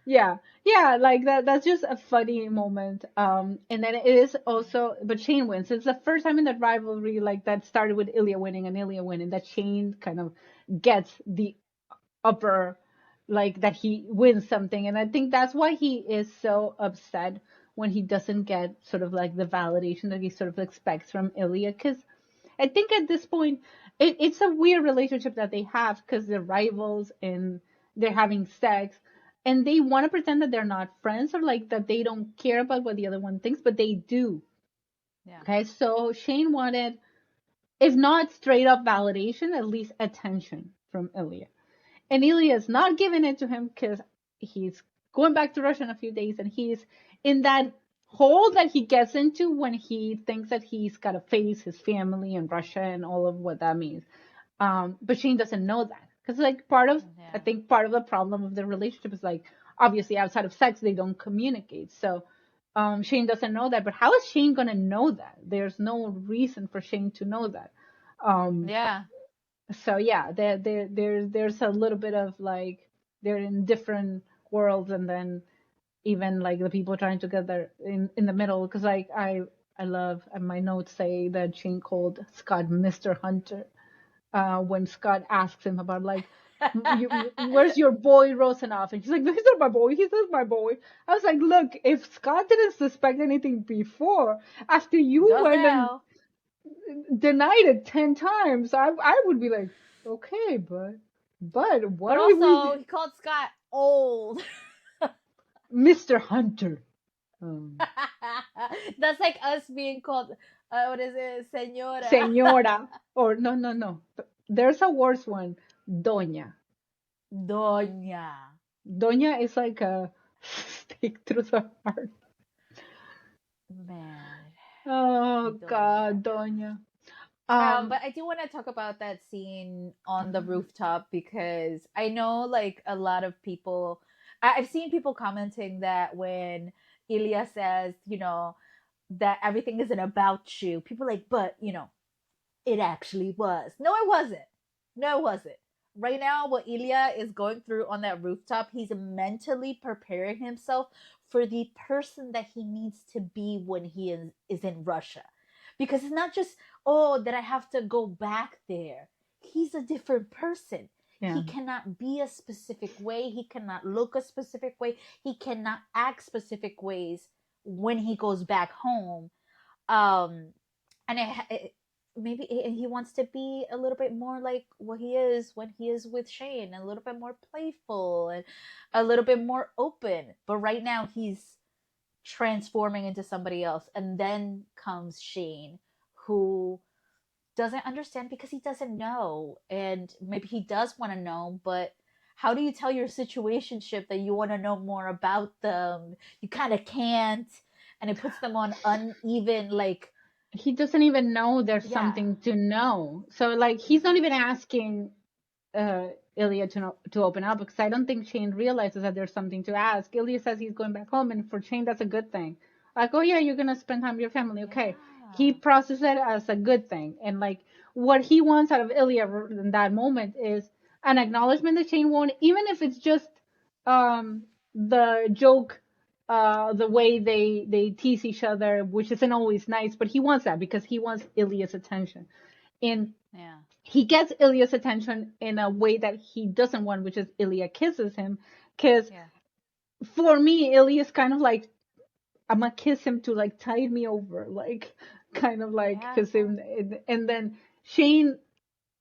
Yeah, yeah, like that's just a funny moment. And then it is also, but Shane wins. It's the first time in that rivalry like that started with Ilya winning and Ilya winning that Shane kind of gets the upper, like that he wins something. And I think that's why he is so upset when he doesn't get sort of like the validation that he sort of expects from Ilya, because I think at this point, it's a weird relationship that they have because they're rivals and they're having sex, and they want to pretend that they're not friends or like that they don't care about what the other one thinks, but they do. Yeah. Okay, so Shane wanted, if not straight up validation, at least attention from Ilya. And Ilya is not giving it to him because he's going back to Russia in a few days and he's in that hole that he gets into when he thinks that he's got to face his family in Russia and all of what that means. But Shane doesn't know that because like I Yeah. think part of the problem of the relationship is like obviously outside of sex they don't communicate. So Shane doesn't know that, but how is Shane gonna know that? There's no reason for Shane to know that. Um, Yeah. so yeah, there's a little bit of like they're in different worlds, and then even like the people trying to get there in the middle. Because like I love, and my notes say that Shane called Scott Mr. Hunter when Scott asks him about like, where's your boy Rosanov? And she's like, he's not my boy. He's not my boy. I was like, look, if Scott didn't suspect anything before, after you Does went and now. denied it 10 times, I would be like, okay, but what But are also, we, he called Scott old. Mr. Hunter? Um, That's like us being called, what is it, Senora? Señora, or no. There's a worse one, Doña. Doña. Doña is like a stake through the heart. Man, Oh Doña. God, Doña. But I do want to talk about that scene on the rooftop because I know like a lot of people, I've seen people commenting that when Ilya says, that everything isn't about you, people are like, but it actually was. No, it wasn't. No, it wasn't. Right now, what Ilya is going through on that rooftop, he's mentally preparing himself for the person that he needs to be when he is in Russia. Because it's not just, oh, that I have to go back there. He's a different person. Yeah. He cannot be a specific way. He cannot look a specific way. He cannot act specific ways when he goes back home. Um, and maybe he wants to be a little bit more like what he is when he is with Shane, a little bit more playful and a little bit more open. But right now he's transforming into somebody else, and then comes Shane, who doesn't understand because he doesn't know, and maybe he does want to know, but how do you tell your situationship that you want to know more about them? You kind of can't, and it puts them on uneven, like, He doesn't even know there's yeah, something to know. So like he's not even asking uh Ilya to open up, because I don't think Shane realizes that there's something to ask. Ilya says he's going back home, and for Shane that's a good thing. Like, oh yeah, you're gonna spend time with your family. Okay. He yeah, processes it as a good thing. And like what he wants out of Ilya in that moment is an acknowledgement that Shane won't, even if it's just the joke, the way they tease each other, which isn't always nice, but he wants that because he wants Ilya's attention. And yeah, he gets Ilya's attention in a way that he doesn't want, which is Ilya kisses him. Because yeah, for me, Ilya's kind of like, I'm gonna kiss him to like tide me over, like kind of like yeah, kiss him. And then Shane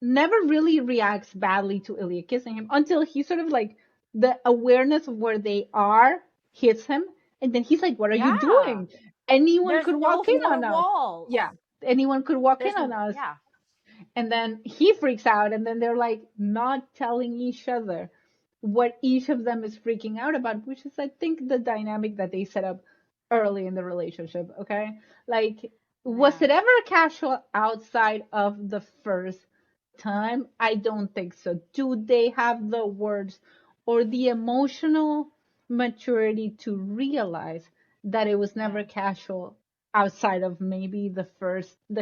never really reacts badly to Ilya kissing him until he sort of like the awareness of where they are hits him, and then he's like, "What are you yeah. doing? Anyone There's could no walk in four on us." walls. Yeah, anyone could walk in There's on us. yeah, And then he freaks out, and then they're like not telling each other what each of them is freaking out about, which is, I think, the dynamic that they set up early in the relationship. Okay. Like, was yeah, it ever casual outside of the first time? I don't think so. Do they have the words or the emotional maturity to realize that it was yeah, never casual outside of maybe the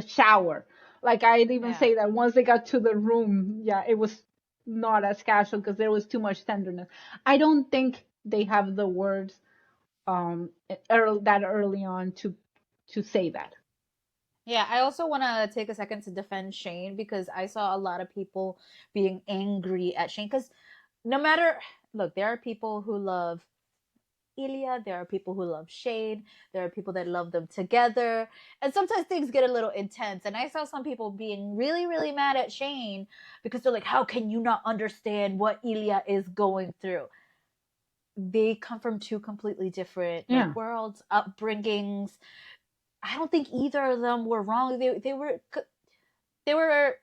shower? Like, I'd even yeah. say that once they got to the room, yeah, it was not as casual because there was too much tenderness. I don't think they have the words that early on to say that. Yeah, I also want to take a second to defend Shane because I saw a lot of people being angry at Shane because no matter, look, there are people who love Ilya, there are people who love Shane, there are people that love them together, and sometimes things get a little intense. And I saw some people being really, really mad at Shane because they're like, how can you not understand what Ilya is going through? They come from two completely different like Yeah. worlds, upbringings. I don't think either of them were wrong. They were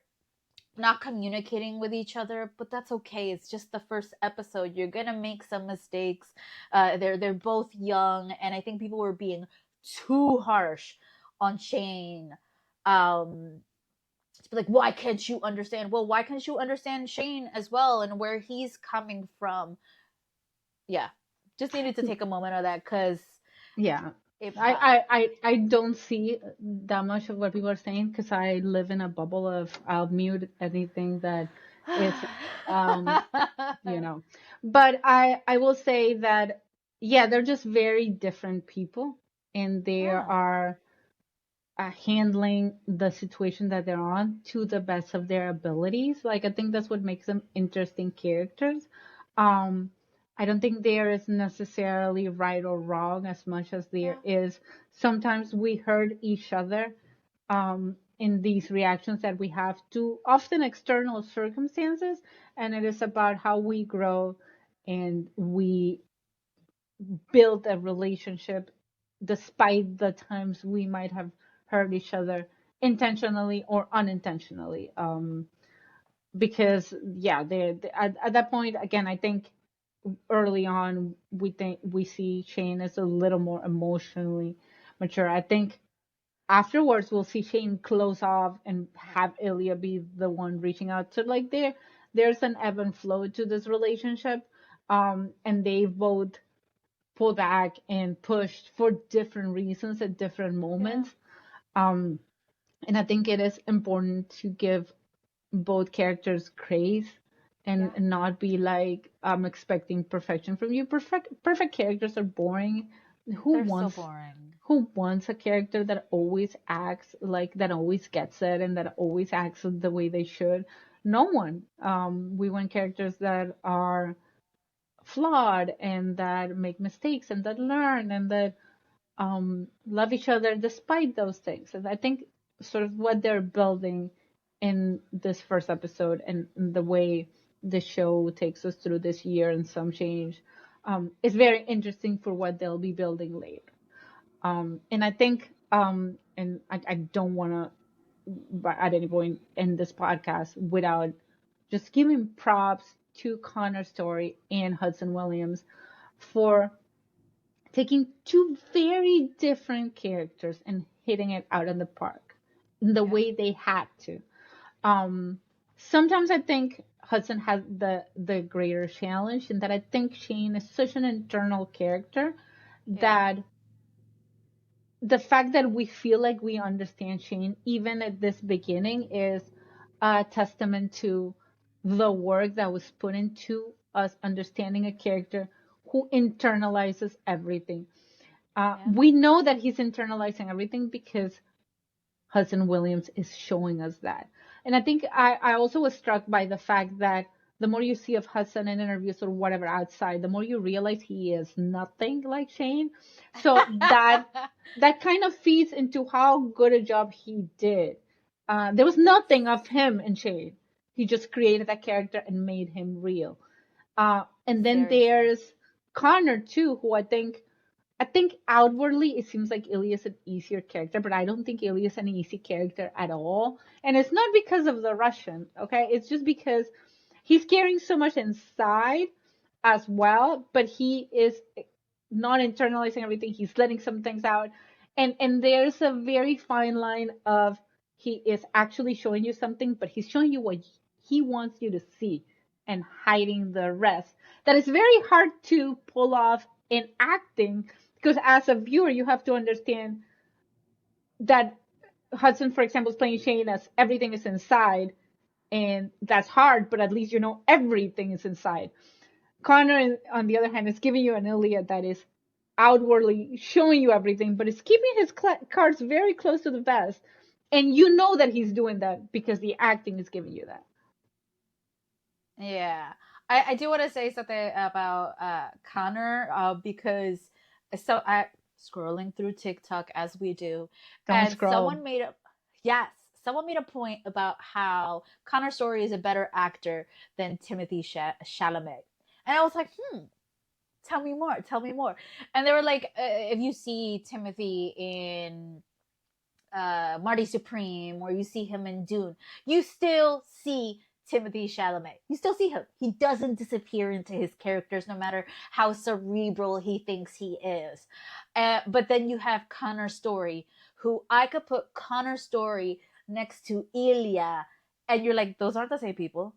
not communicating with each other, but that's okay. It's just the first episode. You're gonna make some mistakes. They're both young, and I think people were being too harsh on Shane. To be like, why can't you understand? Well, why can't you understand Shane as well and where he's coming from? Yeah, just needed to take a moment of that because Yeah. If I, that. I don't see that much of what people are saying because I live in a bubble of I'll mute anything that is um you know. But I will say that yeah, they're just very different people and they Yeah, are handling the situation that they're on to the best of their abilities. Like I think that's what makes them interesting characters. Um, I don't think there is necessarily right or wrong as much as there yeah, is. Sometimes we hurt each other in these reactions that we have to often external circumstances, and it is about how we grow and we build a relationship despite the times we might have hurt each other intentionally or unintentionally. Because yeah, at that point again, I think early on we see Shane as a little more emotionally mature. I think afterwards we'll see Shane close off and have Ilya be the one reaching out. So like there's an ebb and flow to this relationship. And they both pulled back and pushed for different reasons at different yeah. moments. Um, and I think it is important to give both characters grace and Yeah, not be like, I'm expecting perfection from you. Perfect characters are boring. Who they're so wants boring. who wants a character that always acts like that always gets it and that always acts the way they should? No one. We want characters that are flawed and that make mistakes and that learn and that love each other despite those things. And I think sort of what they're building in this first episode and the way the show takes us through this year and some change is very interesting for what they'll be building later. And I think, and I don't want to at any point in this podcast without just giving props to Connor Story and Hudson Williams for taking two very different characters and hitting it out in the park in the Yeah, way they had to. Um, Sometimes I think Hudson had the greater challenge, and that I think Shane is such an internal character yeah, that the fact that we feel like we understand Shane even at this beginning is a testament to the work that was put into us understanding a character who internalizes everything. yeah, We know that he's internalizing everything because Hudson Williams is showing us that. And I think I also was struck by the fact that the more you see of Hudson in interviews or whatever outside, the more you realize he is nothing like Shane. So that kind of feeds into how good a job he did. There was yes, nothing of him in Shane. He just created that character and made him real. And then very true. there's Connor too, who I think outwardly it seems like Ilya is an easier character, but I don't think Ilya is an easy character at all. And it's not because of the Russian, okay? It's just because he's carrying so much inside as well, but he is not internalizing everything. He's letting some things out. And there's a very fine line of he is actually showing you something, but he's showing you what he wants you to see and hiding the rest. That is very hard to pull off in acting because as a viewer you have to understand that Hudson, for example, is playing Shane as everything is inside, and that's hard, but at least you know everything is inside. Connor, on the other hand, is giving you an Ilya that is outwardly showing you everything, but is keeping his cards very close to the vest. And you know that he's doing that because the acting is giving you that. Yeah, I do want to say something about Connor because I scrolling through TikTok as we do, Don't and scroll. yes, someone made a point about how Connor Story is a better actor than Timothy Chalamet, and I was like, tell me more. And they were like, if you see Timothy in Marty Supreme or you see him in Dune, you still see Timothy Chalamet. You still see him. He doesn't disappear into his characters, no matter how cerebral he thinks he is. But then you have Connor Story, who I could put Connor Story next to Ilya, and you're like, those aren't the same people.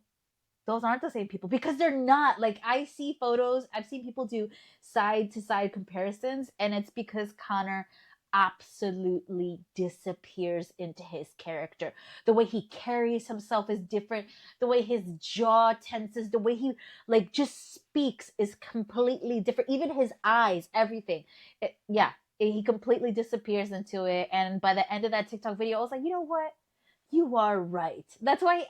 those aren't the same people, because they're not. Like, I see photos, I've seen people do side to side comparisons, and it's because Connor absolutely disappears into his character. The way he carries himself is different. The way his jaw tenses, the way he like just speaks is completely different. Even his eyes, everything. Yeah, he completely disappears into it. And by the end of that TikTok video, I was like, you know what? You are right. That's why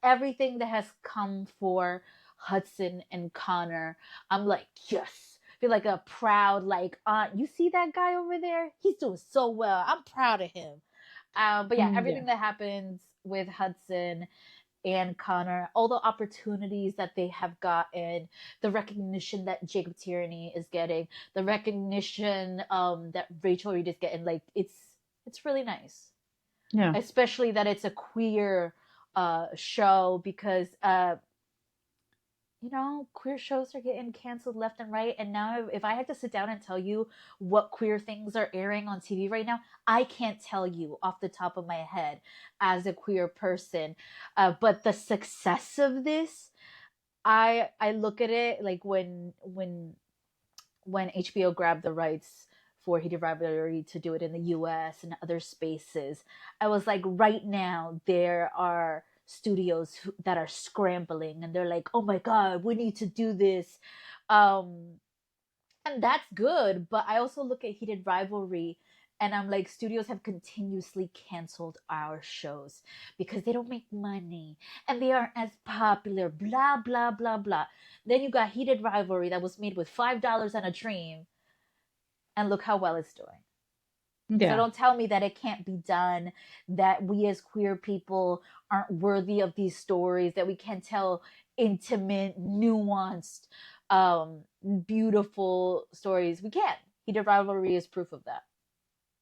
everything that has come for Hudson and Connor, I'm like, yes. Feel like a proud, like, aunt. You see that guy over there? He's doing so well. I'm proud of him. But yeah, Yeah. everything that happens with Hudson and Connor, all the opportunities that they have gotten, the recognition that Jacob Tierney is getting, the recognition that Rachel Reed is getting, like, it's really nice. Yeah. Especially that it's a queer show, because queer shows are getting canceled left and right. And now, if I had to sit down and tell you what queer things are airing on TV right now, I can't tell you off the top of my head as a queer person. But the success of this, I look at it like when HBO grabbed the rights for Heated Rivalry to do it in the US and other spaces, I was like, right now, there are studios that are scrambling, and they're like, oh my God, we need to do this. Um, and that's good. But I also look at Heated Rivalry, and I'm like, studios have continuously canceled our shows because they don't make money and they aren't as popular, blah, blah, blah, blah. Then you got Heated Rivalry that was made with $5 and a dream, and look how well it's doing. So Yeah. don't tell me that it can't be done, that we as queer people aren't worthy of these stories, that we can tell intimate, nuanced, um, beautiful stories. We can. Heated Rivalry is proof of that.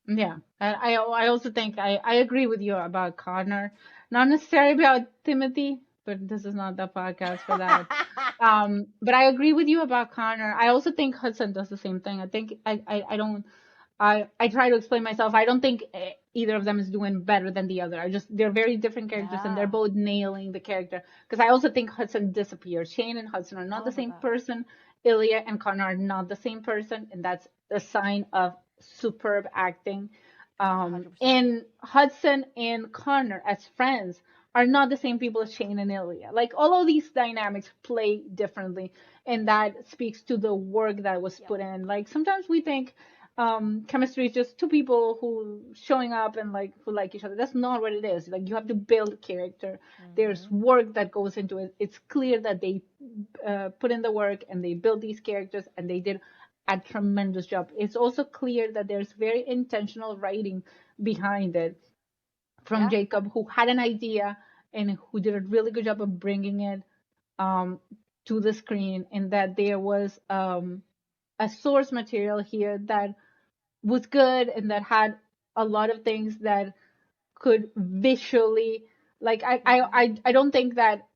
Yeah, and I also think I agree with you about Connor, not necessarily about Timothy, but this is not the podcast for that. But I agree with you about Connor. I also think Hudson does the same thing. I think I don't I try to explain myself. I don't think either of them is doing better than the other. I just they're very different characters and they're Yeah. both nailing the character. Because I also think Hudson disappears. Shane and Hudson are not Oh the my same God. person. Ilya and Connor are not the same person, and that's a sign of superb acting. 100%. And Hudson and Connor as friends are not the same people as Shane and Ilya. Like all of these dynamics play differently, and that speaks to the work that was Yep. put in. Like sometimes we think chemistry is just two people who showing up and like who like each other. That's not what it is. Like you have to build character. There's Mm-hmm. work that goes into it. It's clear that they put in the work and they built these characters and they did a tremendous job. It's also clear that there's very intentional writing behind it from Yeah. Jacob, who had an idea and who did a really good job of bringing it um, to the screen, and that there was a source material here that was good and that had a lot of things that could visually like Mm-hmm. I don't think that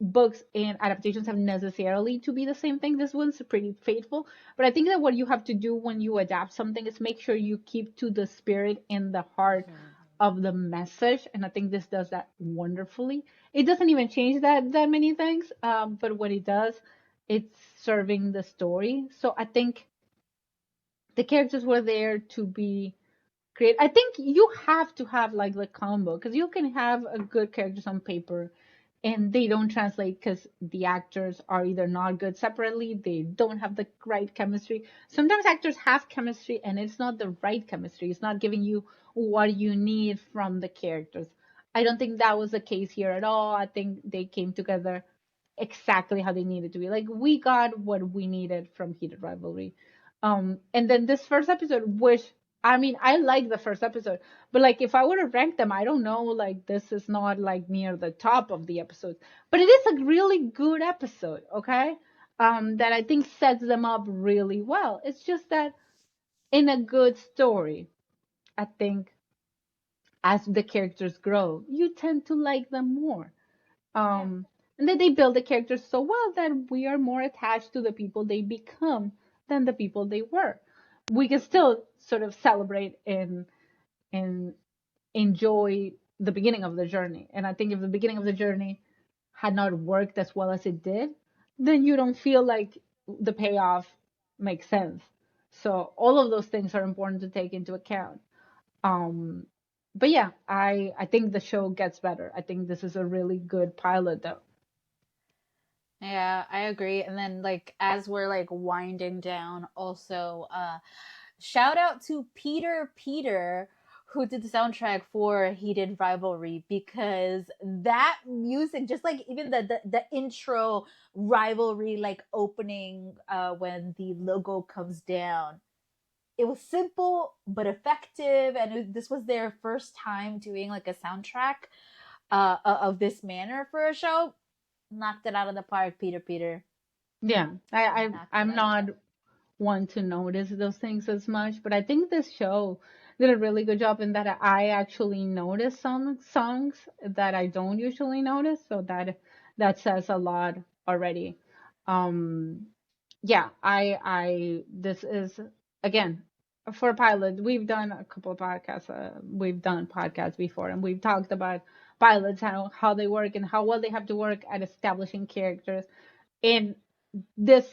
books and adaptations have necessarily to be the same thing. This one's pretty faithful, but I think that what you have to do when you adapt something is make sure you keep to the spirit and the heart Mm-hmm. of the message, and I think this does that wonderfully. It doesn't even change that many things, but what it does, it's serving the story. So I think the characters were there to be great. I think you have to have like the combo because you can have a good characters on paper and they don't translate because the actors are either not good separately, they don't have the right chemistry. Sometimes actors have chemistry and it's not the right chemistry. It's not giving you what you need from the characters. I don't think that was the case here at all. I think they came together exactly how they needed to be. Like we got what we needed from Heated Rivalry. And then this first episode, which I mean, I like the first episode, but like if I were to rank them, I don't know, like this is not like near the top of the episodes, but it is a really good episode, okay? That I think sets them up really well. It's just that in a good story, I think as the characters grow, you tend to like them more. Yeah. Um, and then they build the characters so well that we are more attached to the people they become than the people they were. We can still sort of celebrate and enjoy the beginning of the journey. And I think if the beginning of the journey had not worked as well as it did, then you don't feel like the payoff makes sense. So all of those things are important to take into account. Um, but yeah, I think the show gets better. I think this is a really good pilot though. Yeah, I agree. And then like as we're like winding down, also shout out to Peter who did the soundtrack for Heated Rivalry, because that music, just like even the intro rivalry like opening when the logo comes down, it was simple but effective, and this was their first time doing like a soundtrack of this manner for a show. Knocked it out of the park, Peter. Yeah, Knocked it I'm out of the not park. one to notice those things as much, but I think this show did a really good job in that I actually noticed some songs that I don't usually notice, so that says a lot already. Um, yeah, I this is again for a pilot. We've done a couple of podcasts. We've done podcasts before, and we've talked about pilots, how they work and how well they have to work at establishing characters. And this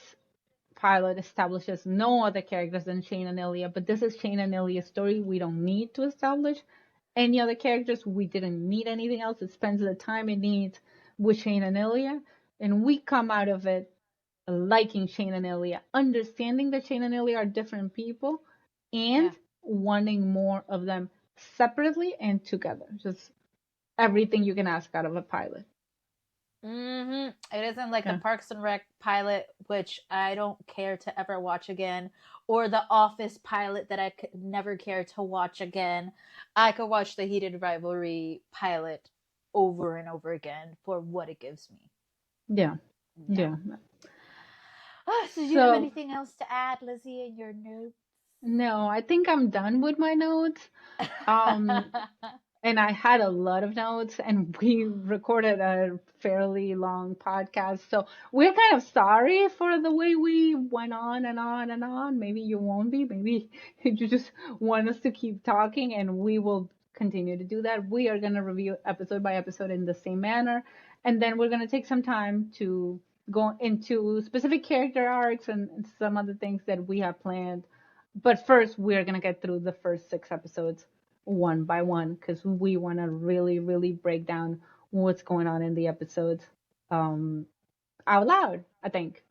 pilot establishes no other characters than Shane and Ilya, but this is Shane and Ilya's story. We don't need to establish any other characters. We didn't need anything else. It spends the time it needs with Shane and Ilya, and we come out of it liking Shane and Ilya, understanding that Shane and Ilya are different people, and Yeah. wanting more of them separately and together. Just everything you can ask out of a pilot. It isn't like the Yeah. Parks and Rec pilot, which I don't care to ever watch again, or the Office pilot that I could never care to watch again. I could watch the Heated Rivalry pilot over and over again for what it gives me. Yeah. Yeah. Yeah. So, do you have So, anything else to add, Lizzie, in your notes? no, I think I'm done with my notes. Um, and I had a lot of notes, and we recorded a fairly long podcast. So we're kind of sorry for the way we went on and on and on. Maybe you won't be. Maybe you just want us to keep talking, and we will continue to do that. We are going to review episode by episode in the same manner. And then we're going to take some time to go into specific character arcs and some other things that we have planned. But first, we're going to get through the first 6 episodes one by one because we want to really, really break down what's going on in the episodes um, out loud, I think.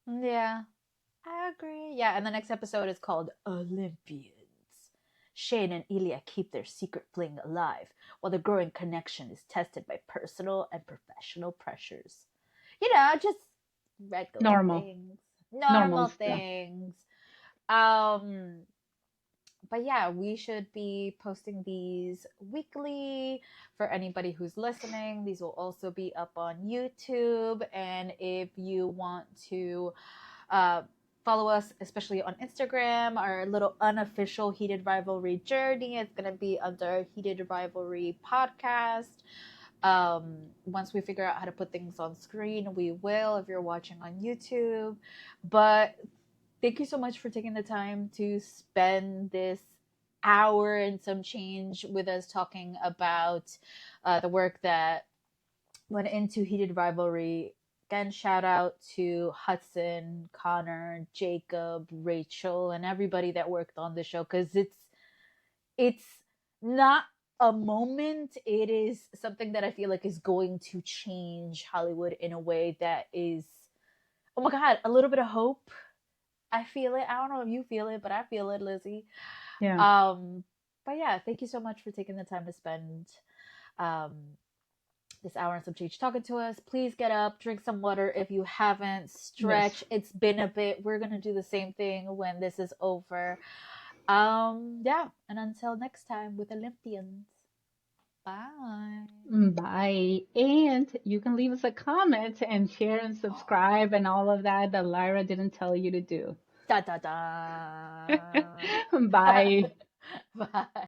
Yeah, I agree. Yeah, and the next episode is called Olympians. Shane and Ilya keep their secret fling alive while the growing connection is tested by personal and professional pressures. Just regular Normal. things, Normal normal stuff. things. Um, but yeah, we should be posting these weekly for anybody who's listening. These will also be up on YouTube. And if you want to uh, follow us, especially on Instagram, our little unofficial Heated Rivalry journey, it's going to be under Heated Rivalry Podcast. Once we figure out how to put things on screen, we will if you're watching on YouTube. But thank you so much for taking the time to spend this hour and some change with us talking about the work that went into Heated Rivalry. Again, shout out to Hudson, Connor, Jacob, Rachel, and everybody that worked on the show, because it's not a moment. It is something that I feel like is going to change Hollywood in a way that is, oh my god, a little bit of hope. I feel it. I don't know if you feel it, but I feel it, Lizzie. Yeah. Um, but yeah, thank you so much for taking the time to spend um, this hour and some change talking to us. Please get up, drink some water if you haven't, Yes. stretch. It's been a bit. We're gonna do the same thing when this is over. Yeah, and until next time with Olympians. Bye. Bye. And you can leave us a comment and share and subscribe and all of that Lyra didn't tell you to do. Da da da. Bye. Bye.